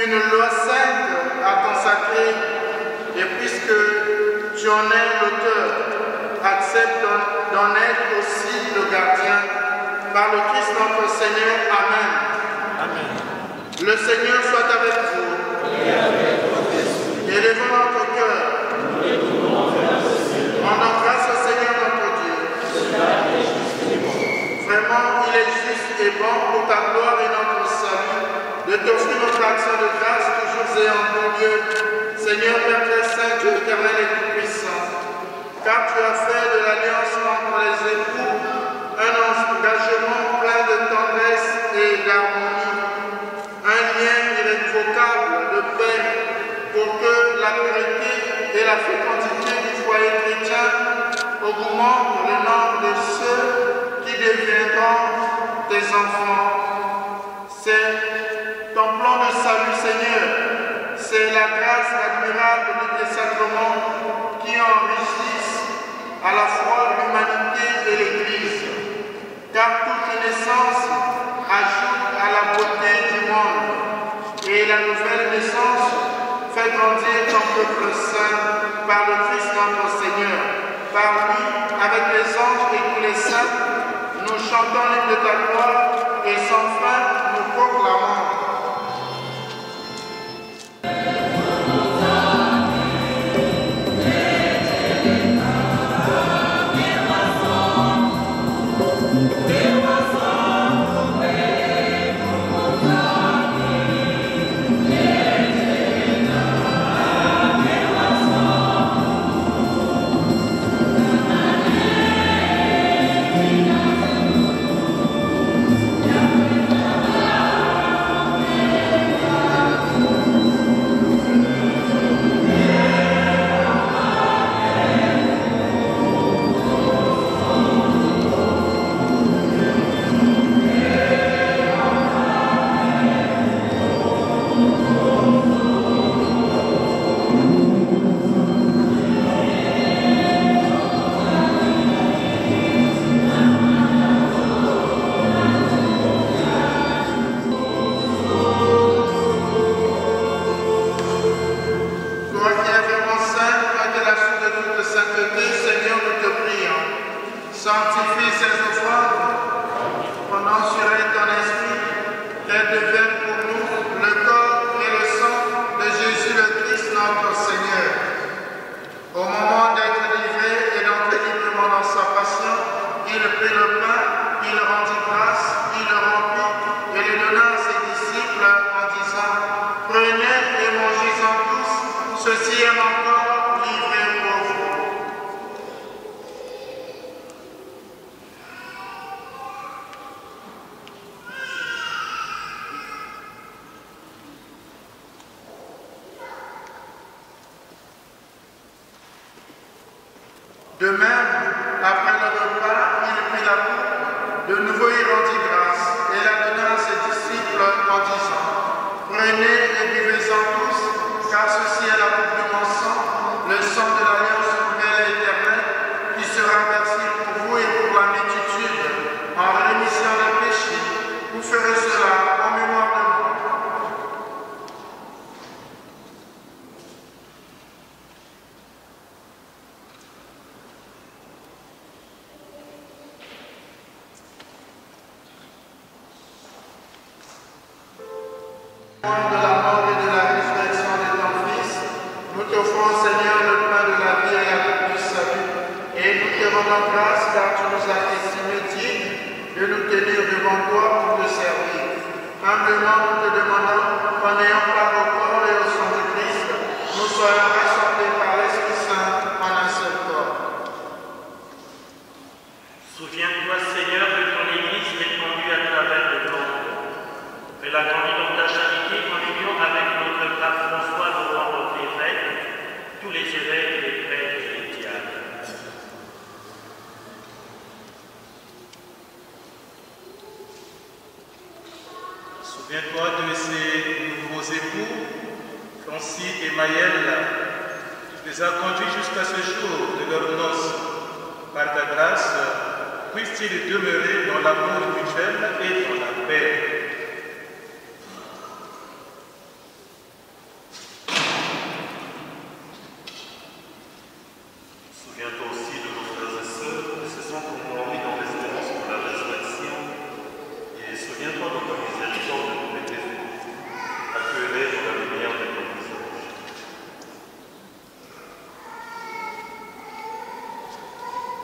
une loi sainte à consacrer, et puisque tu en es l'auteur, accepte d'en être aussi le gardien. Par le Christ notre Seigneur. Amen. Amen. Le Seigneur soit avec vous. Élevons notre cœur. Rendons grâce au Seigneur notre Dieu. Vraiment, il est juste et bon pour ta gloire et notre salut de t'offrir notre action de grâce toujours et en tout lieu. Seigneur Père très saint, Dieu éternel et tout-puissant, car tu as fait de l'alliance entre les époux un engagement plein de tendresse et d'harmonie, un lien irrévocable de paix pour que la pureté et la fécondité du foyer chrétien augmentent le nombre de ceux qui deviendront tes enfants. C'est ton plan de salut, Seigneur. C'est la grâce admirable de tes sacrements qui enrichissent à la fois l'humanité et l'Église. Car toute naissance ajoute à la beauté du monde, et la nouvelle naissance fait grandir ton peuple saint par le Christ notre Seigneur. Par lui, avec les anges et tous les saints, nous chantons l'hymne de ta gloire et sans fin nous proclamons. Sanctifie ces offrandes, pendant sur ton esprit, qu'elles deviennent pour nous le corps et le sang de Jésus le Christ notre Seigneur. Au moment d'être livré et d'entrer librement dans sa passion, il prit le pain, il rendit grâce, il le rompit et le donna à ses disciples en disant: prenez et mangez-en tous, ceci est mon corps livré pour vous. De même, après le repas, il prit la coupe, de nouveau il rendit grâce et la donna à ses disciples en disant: prenez et buvez-en tous, car ceci est la coupe de mon sang, le sang de l'alliance nouvelle et éternelle, qui sera versé pour vous et pour la multitude, en rémission des péchés. Vous ferez cela en mémoire de moi. De la mort et de la résurrection de ton Fils, nous t'offrons, Seigneur, le pain de la vie et la coupe du salut, et nous te rendons grâce car tu nous as estimés dignes de nous tenir devant toi pour te servir. Humblement, nous te demandons qu'en ayant part au corps et au sang de Christ, nous soyons rassemblés par l'Esprit Saint en un seul corps. Souviens-toi, Seigneur, de ton Église répandue à travers le monde. Fais-la grandir dans ta charité en union avec notre pape François, le roi notre évêque, tous les évêques, les prêtres et les diacres. Souviens-toi de ces nouveaux époux, Francis et Maëlle. Tu les as conduits jusqu'à ce jour de leur noces. Par ta grâce, puissent-ils demeurer dans l'amour mutuel et dans la paix. Souviens-toi aussi de nos frères et sœurs qui se sont endormis dans l'espérance de la résurrection. Et souviens-toi de ta miséricorde de tous les défauts. Accueille-les dans la lumière de ton visage.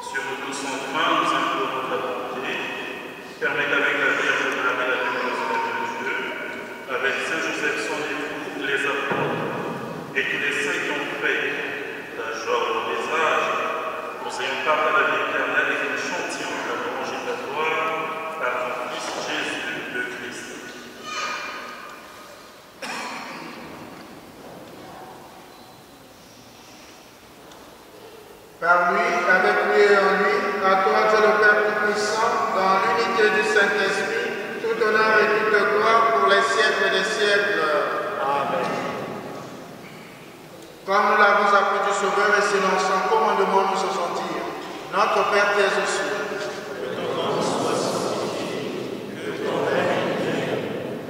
Sur nous tous enfin, nous implorons ta bonté. Permets qu'avec la Vierge Marie, la démence de Dieu, avec Saint Joseph son époux, les apôtres, et tous les saints qui ont fait ta joie au visage, nous ayons part à la vie éternelle et que nous chantions la louange et ta gloire par ton Fils Jésus le Christ. Par lui, avec lui et en lui, à toi, Dieu le Père Tout-Puissant, dans l'unité du Saint-Esprit, tout honneur et toute gloire pour les siècles des siècles. Amen. Comme nous l'avons appris du Sauveur et selon son commandement, nous osons dire, notre Père qui es aux cieux, que ton nom soit sanctifié, que ton règne vienne,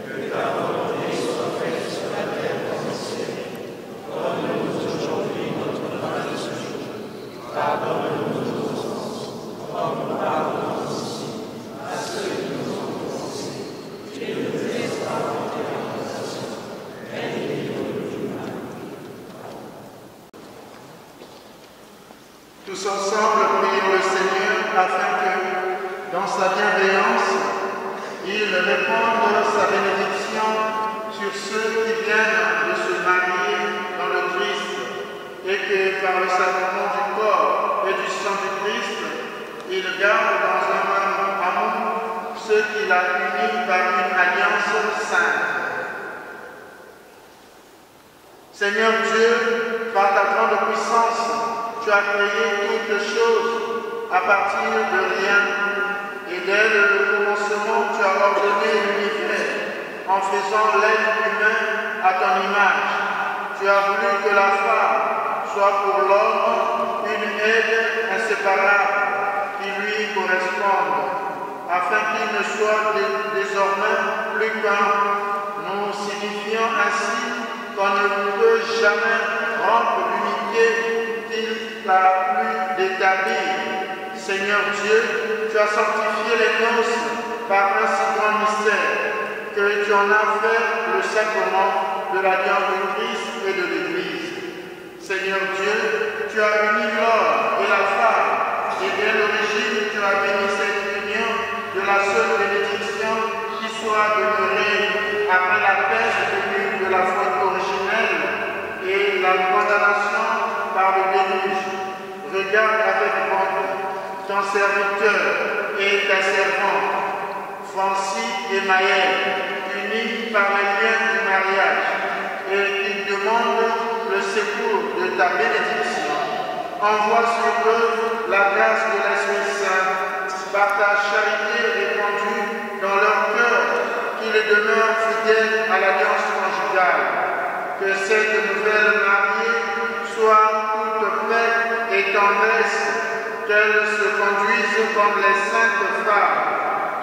que ta volonté soit faite sur la terre comme au ciel. Donne-nous aujourd'hui notre pain de ce jour. Pardonne-nous nos offenses, comme nous pardonnons aussi à ceux qui nous ont offensés, et ne nous laisse pas entrer en tentation, mais délivre-nous du mal. Tous ensemble, prions le Seigneur afin que, dans sa bienveillance, il réponde sa bénédiction sur ceux qui viennent de se marier dans le Christ, et que par le sacrement du corps et du sang du Christ, il garde dans un même amour ceux qu'il a unis par une alliance sainte. Seigneur Dieu, par ta grande puissance, tu as créé toutes choses à partir de rien, et dès le commencement, tu as ordonné l'univers en faisant l'être humain à ton image. Tu as voulu que la femme soit pour l'homme une aide inséparable qui lui corresponde, afin qu'il ne soit désormais plus qu'un. Nous signifions ainsi qu'on ne peut jamais rompre l'unité qu'il a plu d'établir. Seigneur Dieu, tu as sanctifié les noces par un si grand mystère que tu en as fait le sacrement de l'alliance du Christ et de l'Église. Seigneur Dieu, tu as uni l'homme et la femme, et dès l'origine, tu as béni cette union de la seule bénédiction qui soit demeurée après la perte venue de la faute originelle et la condamnation par le déluge. Regarde avec bonté ton serviteur et ta servante, Francis et Maëlle, unis par les liens du mariage, et qu'ils demandent le secours de ta bénédiction. Envoie sur eux la grâce de l'Esprit Saint, par ta charité répandue dans leur cœur, qu'ils demeurent fidèles à l'alliance conjugale. Que cette nouvelle mariée soit toute paix et tendresse, qu'elle se conduise comme les saintes femmes,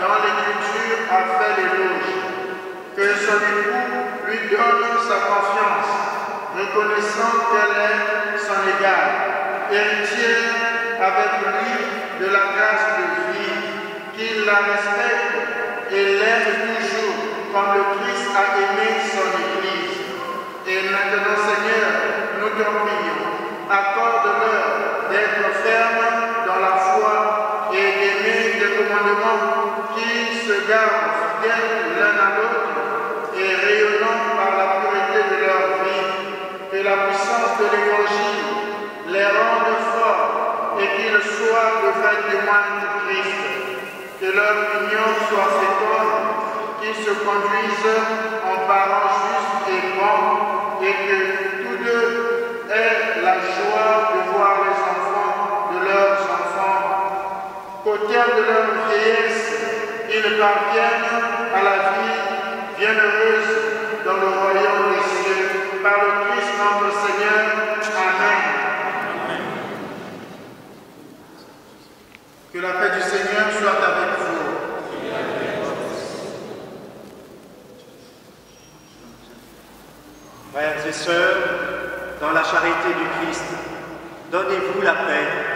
dont l'Écriture a fait l'éloge. Que son époux lui donne sa confiance, reconnaissant qu'elle est son égale, héritière avec lui de la grâce de vie, qu'il la respecte et l'aime toujours comme le Christ a aimé son Église. Et maintenant, Seigneur, nous te prions, accorde-leur d'être fermes dans la foi et d'aimer tes commandements, qu'ils se gardent fidèles l'un à l'autre et rayonnant par la pureté de leur vie. Que la puissance de l'Évangile les rende forts et qu'ils soient de vrais témoins du Christ. Que leur union soit féconde, qu'ils se conduisent en parents justes et bons, et que tous deux aient la joie de voir les enfants de leurs enfants. Qu'au terme de leur vieillesse, ils parviennent à la vie bienheureuse dans le royaume des cieux. Par le Christ notre Seigneur. Amen. Que la paix du Seigneur soit avec vous. Frères et sœurs, dans la charité du Christ, Donnez-vous la paix.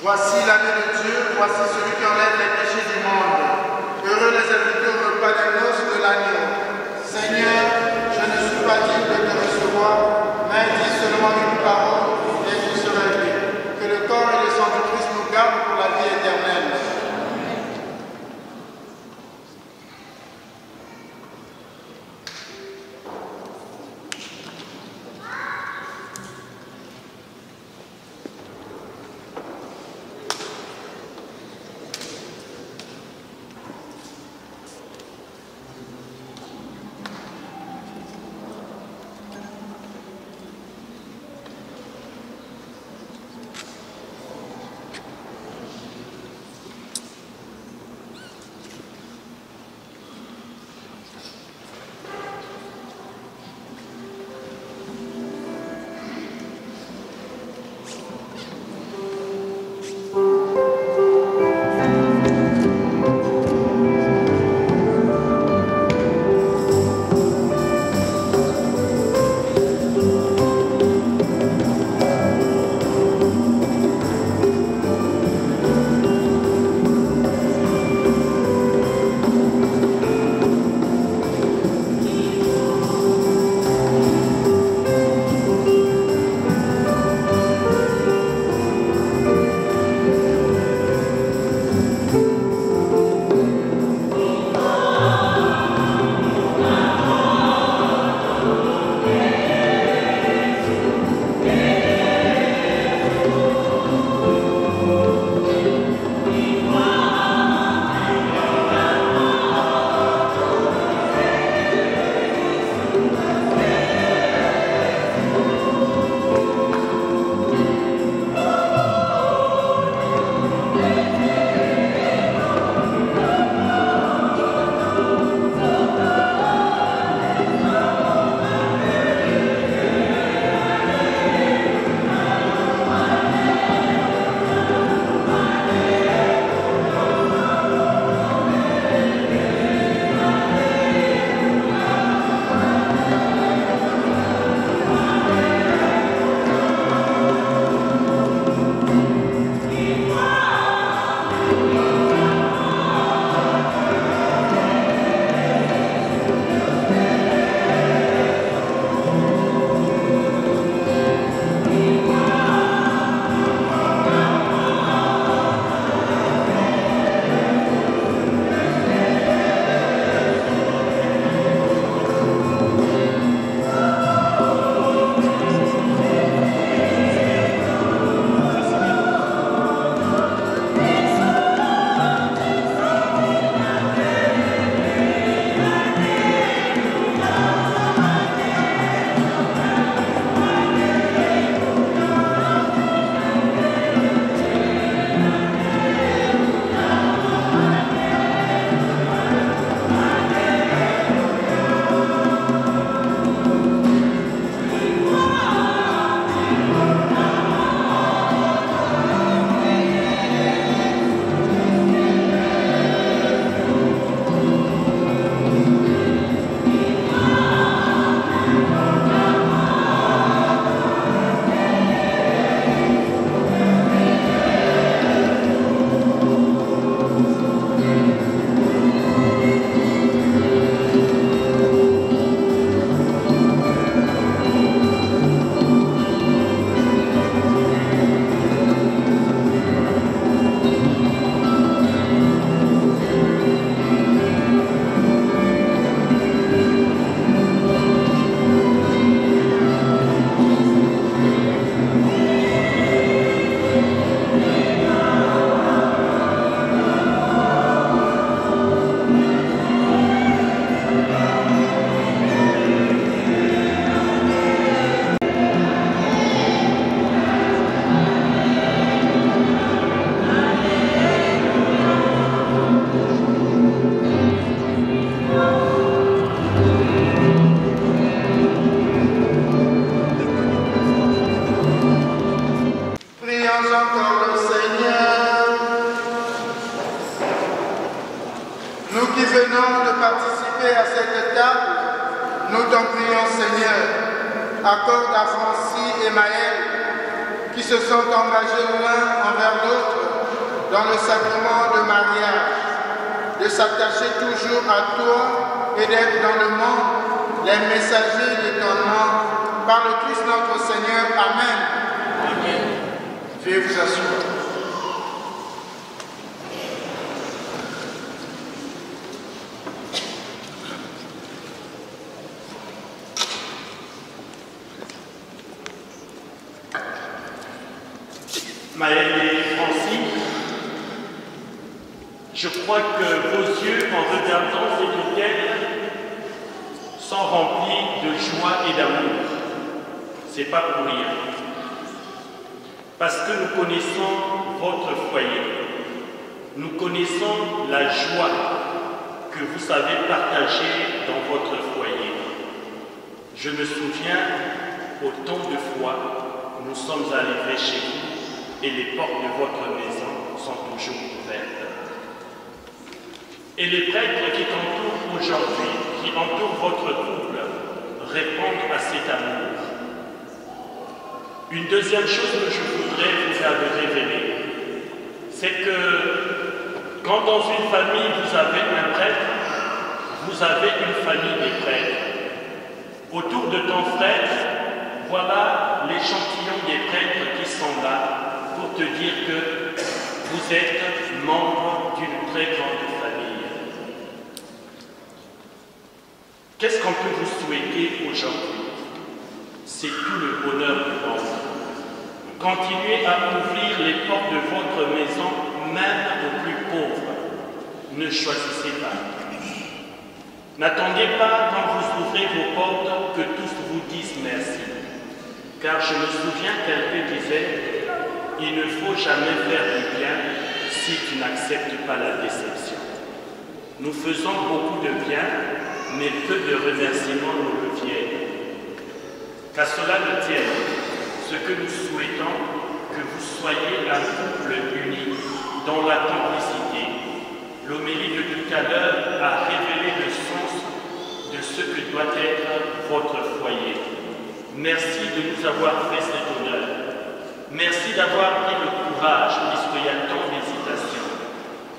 Voici l'année de Dieu, voici celui qui enlève les péchés du monde. Heureux les invités au repas des noces de l'agneau. Seigneur, je ne suis pas digne de te recevoir, mais dis seulement une parole et je serai guéri. Que le corps et le sang du Christ nous gardent pour la vie éternelle. Nous qui venons de participer à cette table, nous t'en prions, Seigneur, accorde à Francis et Maël, qui se sont engagés l'un envers l'autre dans le sacrement de mariage, de s'attacher toujours à toi et d'être dans le monde les messagers de ton nom, par le Christ notre Seigneur. Amen. Amen. Veuillez vous asseoir. Maël et Francis, je crois que vos yeux, en regardant cette autel, sont remplis de joie et d'amour. C'est pas pour rien. Parce que nous connaissons votre foyer. Nous connaissons la joie que vous savez partager dans votre foyer. Je me souviens, autant de fois, nous sommes arrivés chez vous et les portes de votre maison sont toujours ouvertes. Et les prêtres qui t'entourent aujourd'hui, qui entourent votre couple, répondent à cet amour. Une deuxième chose que je voudrais vous avoir révélée, c'est que quand dans une famille vous avez un prêtre, vous avez une famille des prêtres. Autour de ton frère, voilà l'échantillon des prêtres qui sont là pour te dire que vous êtes membre d'une très grande famille. Qu'est-ce qu'on peut vous souhaiter aujourd'hui? C'est tout le bonheur du monde. Continuez à ouvrir les portes de votre maison, même aux plus pauvres. Ne choisissez pas. N'attendez pas quand vous ouvrez vos portes que tous vous disent merci. Car je me souviens quelqu'un disait, il ne faut jamais faire du bien si tu n'acceptes pas la déception. Nous faisons beaucoup de bien, mais peu de remerciements nous reviennent. Qu'à cela ne tienne, ce que nous souhaitons, que vous soyez un couple uni dans la complicité. L'homélie de tout à l'heure a révélé le sens de ce que doit être votre foyer. Merci de nous avoir fait cet honneur. Merci d'avoir pris le courage, puisqu'il y a tant d'hésitation.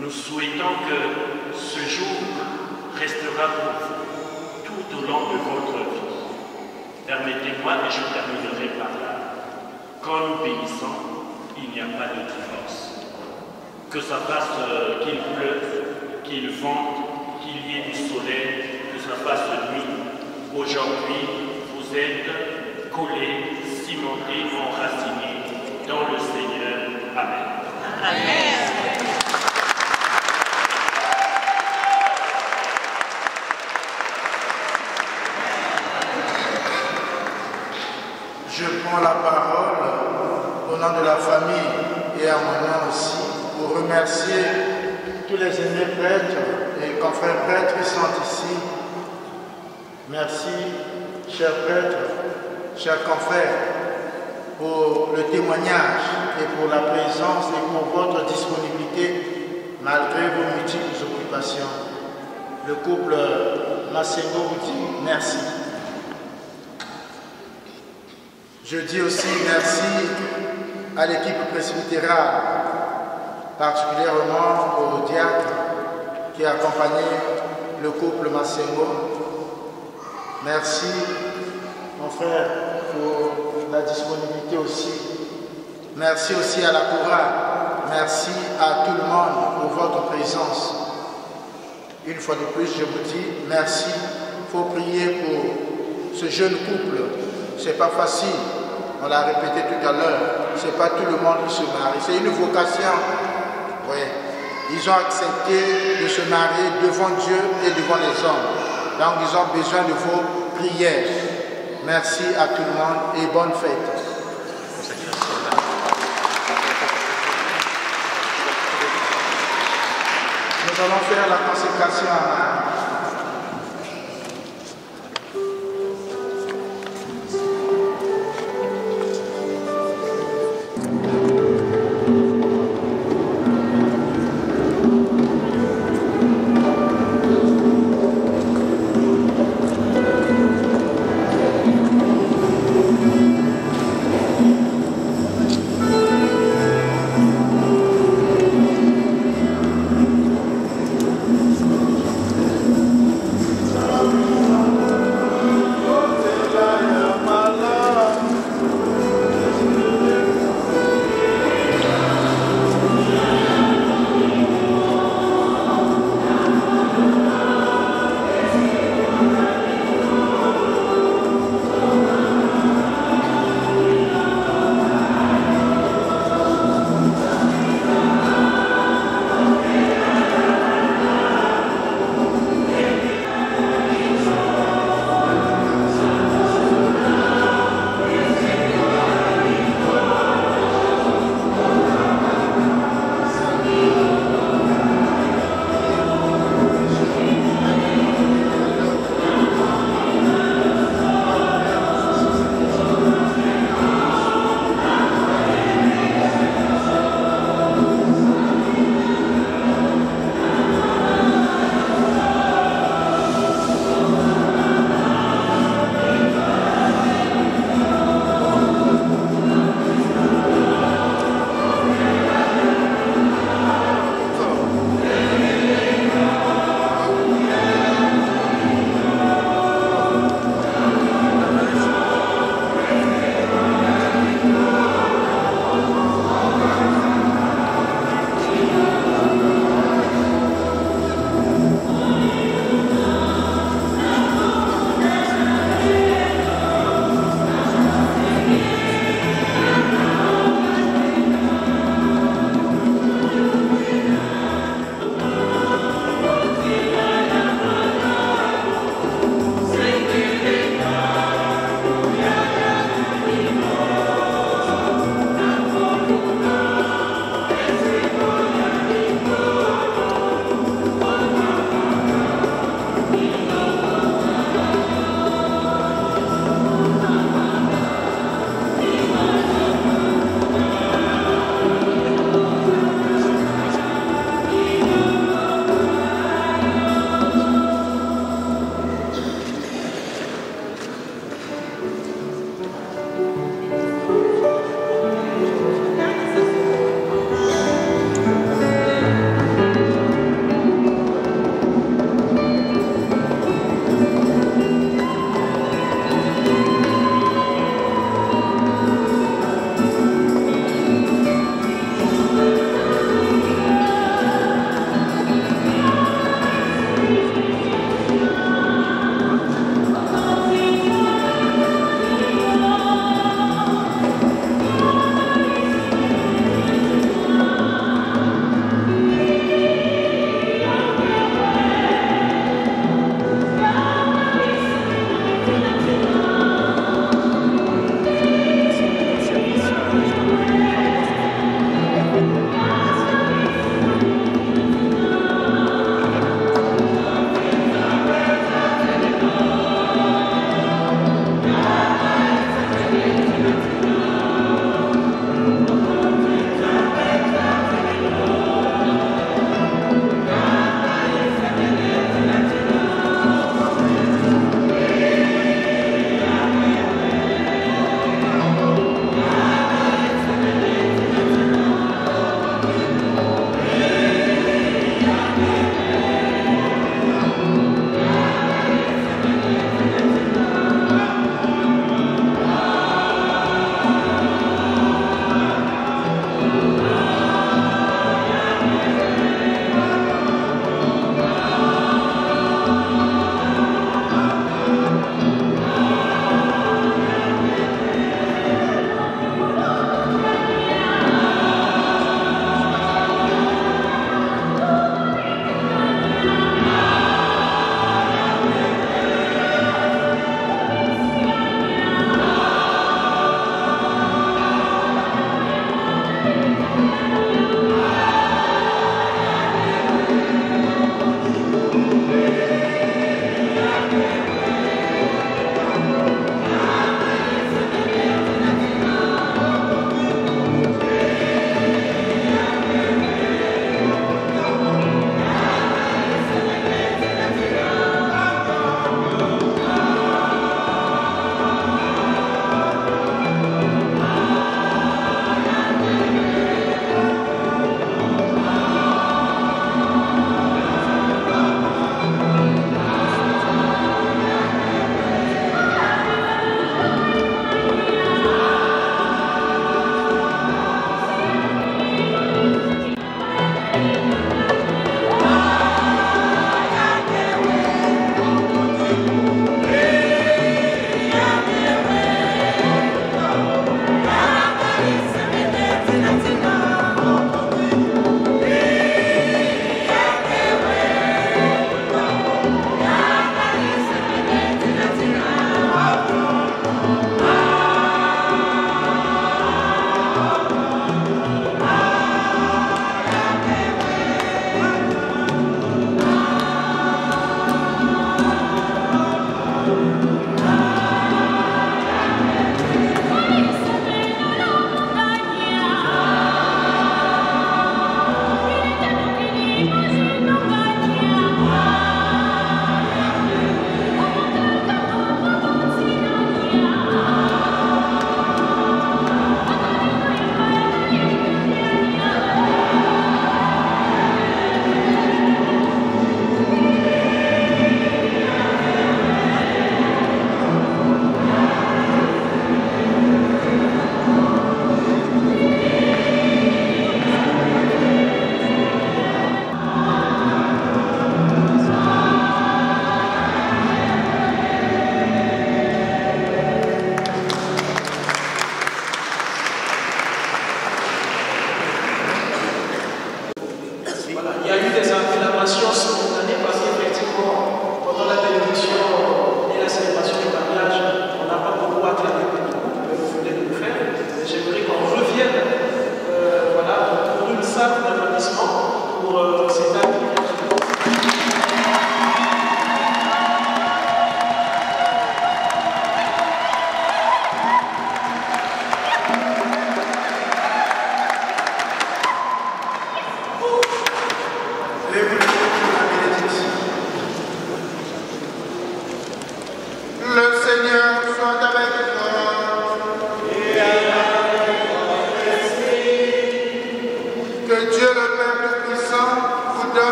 Nous souhaitons que ce jour restera pour vous tout au long de votre vie. Permettez-moi, et je terminerai par là. Quand nous bénissons, il n'y a pas de divorce. Que ça fasse qu'il pleuve, qu'il vente, qu'il y ait du soleil, que ça fasse nuit. Aujourd'hui, vous êtes collés, cimentés, enracinés dans le Seigneur. Amen. Amen. Je prends la parole au nom de la famille et à mon nom aussi pour remercier tous les aînés prêtres et confrères prêtres qui sont ici. Merci, chers prêtres, chers confrères, pour le témoignage et pour la présence et pour votre disponibilité malgré vos multiples occupations. Le couple Massengo vous dit merci. Je dis aussi merci à l'équipe presbytérale, particulièrement au diacre qui a accompagné le couple Massengo. Merci, mon frère, pour la disponibilité aussi. Merci aussi à la chorale. Merci à tout le monde pour votre présence. Une fois de plus, je vous dis merci. Il faut prier pour ce jeune couple. C'est pas facile. On l'a répété tout à l'heure. C'est pas tout le monde qui se marie. C'est une vocation. Oui. Ils ont accepté de se marier devant Dieu et devant les hommes. Donc ils ont besoin de vos prières. Merci à tout le monde et bonne fête. Nous allons faire la consécration à Marie.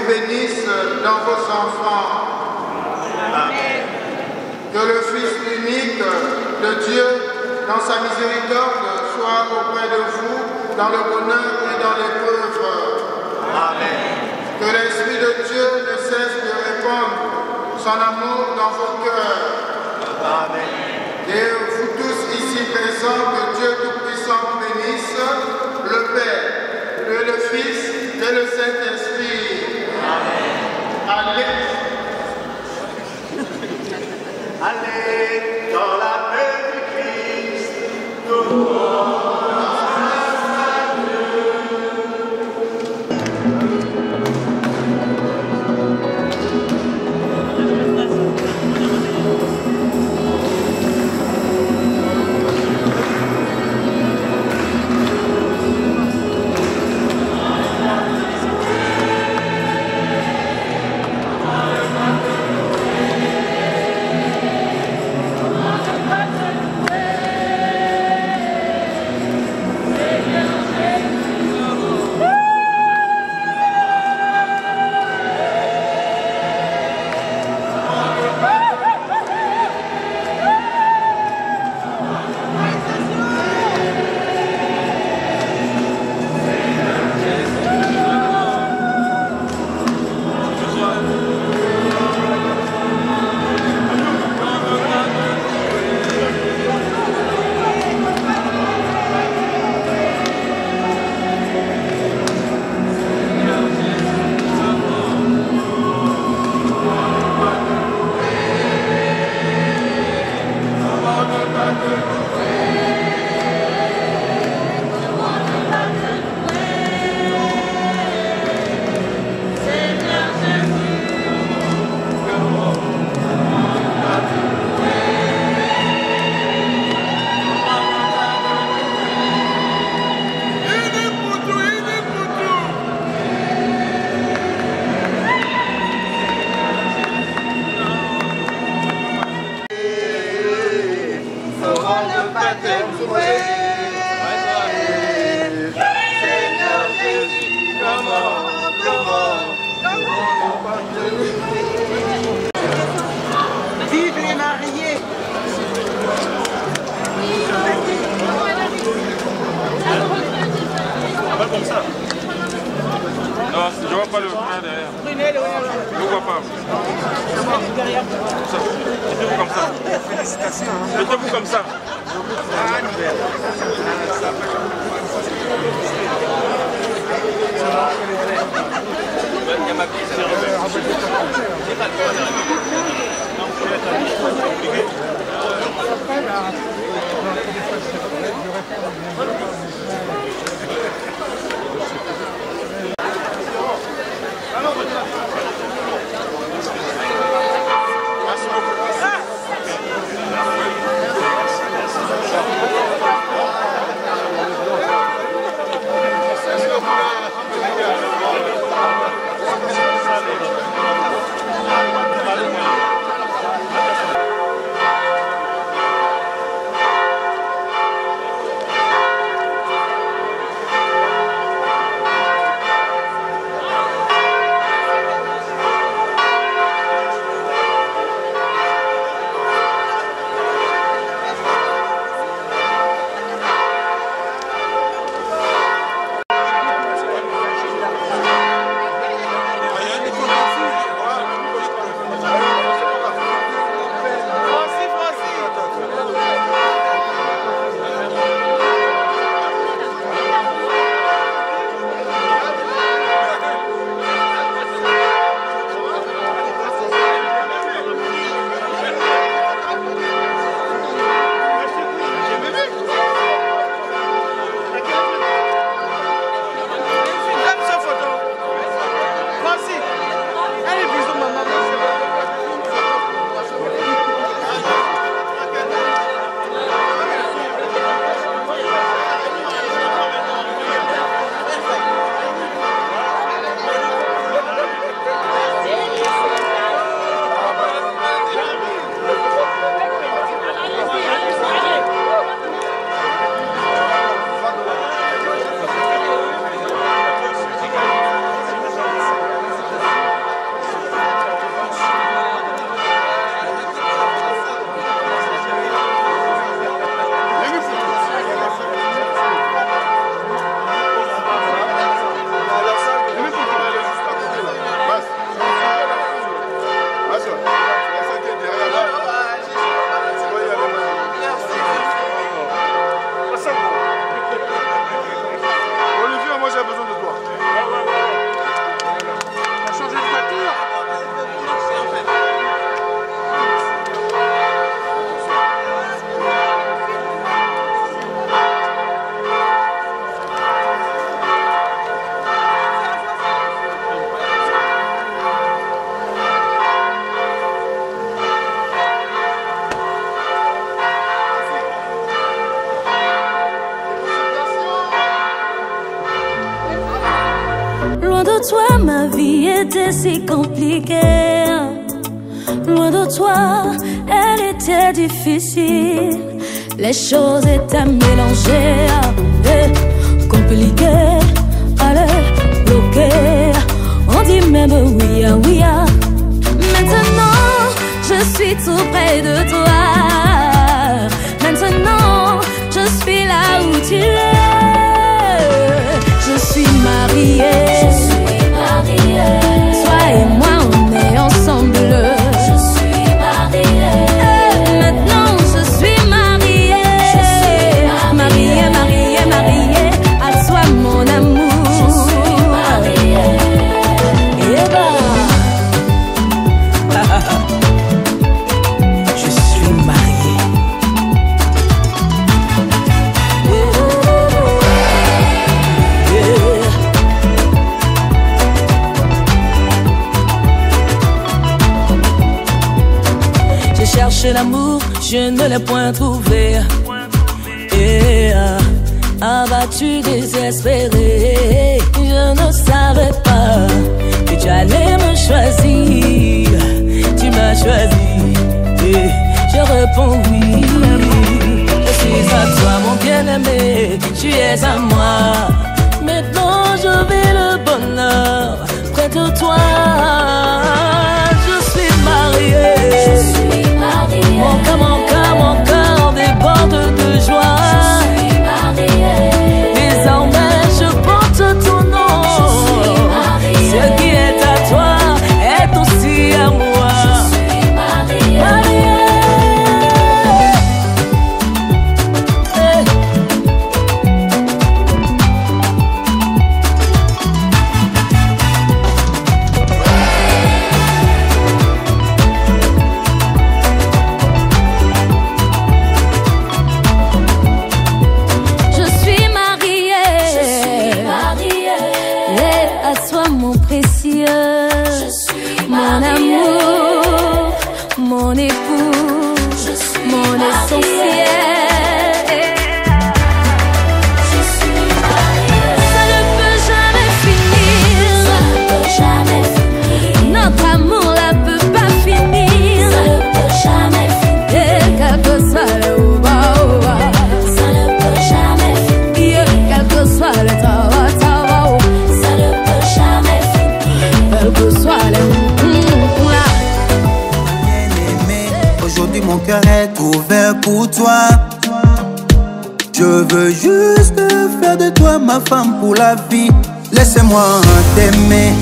bénisse dans vos enfants. Amen. Que le Fils unique de Dieu, dans sa miséricorde, soit auprès de vous, dans le bonheur et dans l'épreuve. Amen. Que l'Esprit de Dieu ne cesse de répandre son amour dans vos cœurs. Amen. Et vous tous ici présents, que Dieu Tout-Puissant vous bénisse, le Père, le Fils et le Saint-Esprit. Amen. Allez dans la paix du Christ, nous. Vive les mariés. Pas comme ça. Non, je vois pas le frère derrière. Je ne vois pas. Comme ça. Mettez-vous comme ça. Félicitations. Mettez-vous comme ça. de toi, ma vie était si compliquée. Loin de toi, elle était difficile. Les choses étaient mélangées, compliquées, allez, bloquées. On dit même oui, oui. Maintenant, je suis tout près de toi. Maintenant, je suis là où tu es. Je suis mariée. Je suis mariée. Toi et moi, on est ensemble. Je suis mariée. Maintenant, je suis mariée. Je suis mariée, mariée, mariée. À toi, mon amour. Je suis mariée. Et bah. Je suis mariée. J'ai cherché l'amour, je ne l'ai point trouvé. Et abattu, désespéré, je ne savais pas que tu allais me choisir. Tu m'as choisi et je réponds oui. Je suis à toi, mon bien-aimé, tu es à moi. Maintenant je vis le bonheur près de toi. Je suis mariée. Je suis mariée. Mon cœur déborde de joie. Je suis mariée. Désormais je porte ton nom. Je suis mariée. Ce qui est à toi est aussi à moi. Je suis mariée. Mariée. Mon amour, mon époux, mon essentiel. Je suis mariée. Ça ne peut jamais finir. Ça ne peut jamais finir. Notre amour là peut pas finir. Ça ne peut jamais finir. Et quel que soit le bas, ça ne peut jamais finir. Quel que soit le tawa, ça ne peut jamais finir. Quel que soit le Aujourd'hui mon cœur est ouvert pour toi. Je veux juste faire de toi ma femme pour la vie. Laisse-moi t'aimer,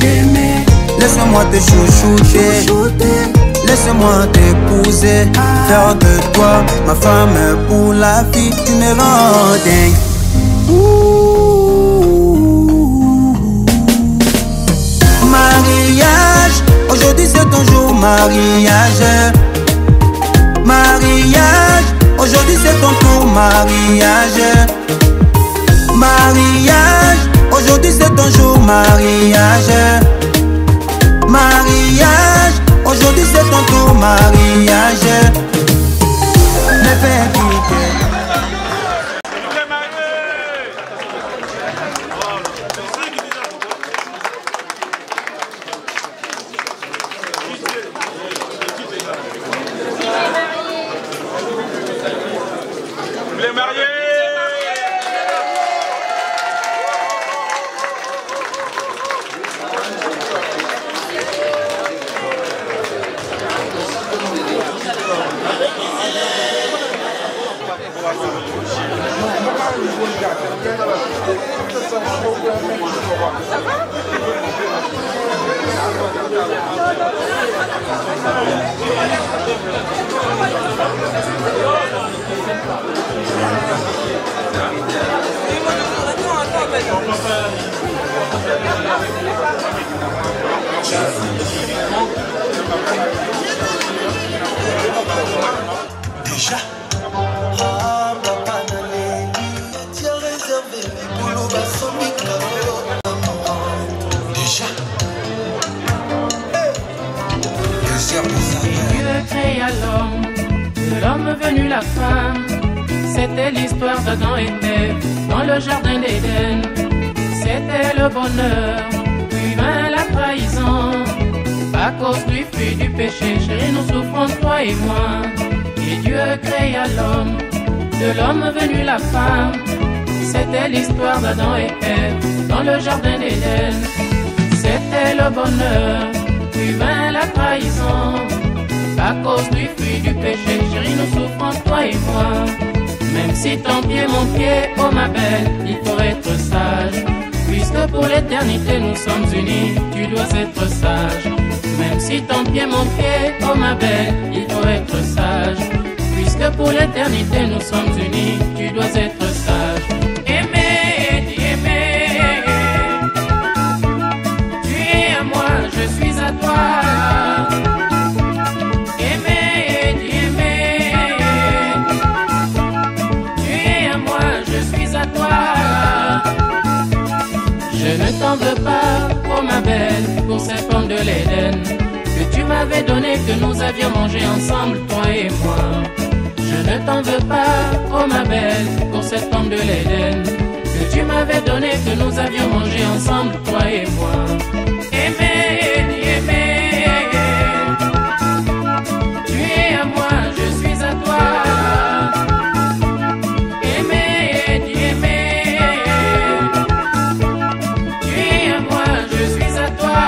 laisse-moi te chouchouter, laisse-moi t'épouser, faire de toi ma femme pour la vie. Tu me rends dingue. Mariage, aujourd'hui c'est ton jour, mariage. Mariage, aujourd'hui c'est ton tour, mariage. Mariage, aujourd'hui c'est ton jour, mariage. Mariage, aujourd'hui c'est ton tour, mariage. Me fais quitter. Les mariés. Déjà tu as réservé les boulots déjà Dieu créa l'homme, de l'homme venu la femme. C'était l'histoire d'Adam et Ève dans le jardin d'Éden. C'était le bonheur humain. trahison. À cause du fruit du péché, chérie, nous souffrons, toi et moi. Et Dieu créa l'homme, de l'homme venue la femme. C'était l'histoire d'Adam et Ève dans le jardin d'Éden. C'était le bonheur, puis vint la trahison. À cause du fruit du péché, chérie, nous souffrons, toi et moi. Même si ton pied, mon pied, oh ma belle, il faut être sage. Puisque pour l'éternité nous sommes unis, tu dois être sage. Même si ton pied, mon pied, oh ma belle, il faut être sage. Puisque pour l'éternité nous sommes unis, tu dois être sage. Aimer, dis aimer. Tu es à moi, je suis à toi. Aimer, dis aimer. Tu es à moi, je suis à toi. Je ne t'en veux pas, oh ma belle, pour cette pomme de l'Éden que tu m'avais donné, que nous avions mangé ensemble, toi et moi. Je ne t'en veux pas, oh ma belle, pour cette pomme de l'Éden que tu m'avais donné, que nous avions mangé ensemble, toi et moi. Aimer, dis aimer. Tu es à moi, je suis à toi. Aimer, dis aimer. Tu es à moi, je suis à toi.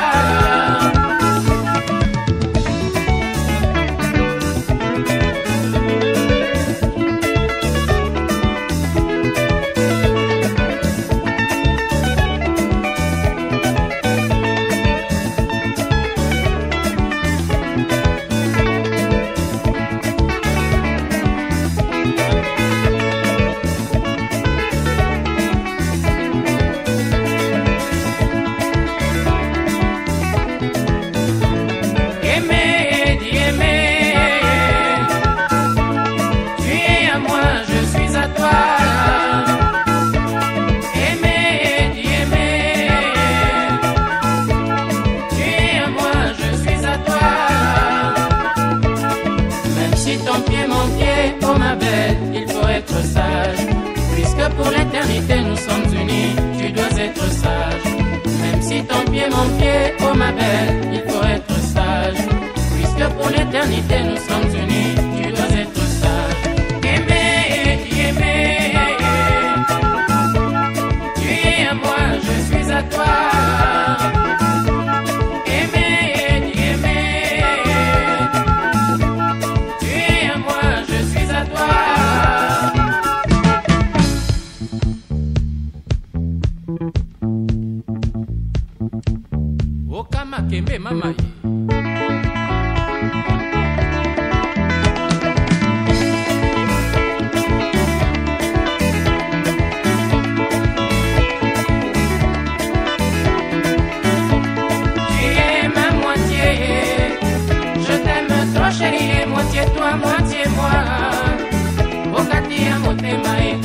Pour l'éternité nous sommes unis, tu dois être sage. Même si ton pied, mon pied, oh ma belle, il faut être sage. Puisque pour l'éternité nous sommes unis, tu dois être sage. Aimer, dis aimer. Tu es à moi, je suis à toi. Aimer, dis aimer. Tu es à moi, je suis à toi. Kembe mama ye. Tu es ma moitié, je t'aime trop chérie, moitié toi, moitié moi. Okati ya motema e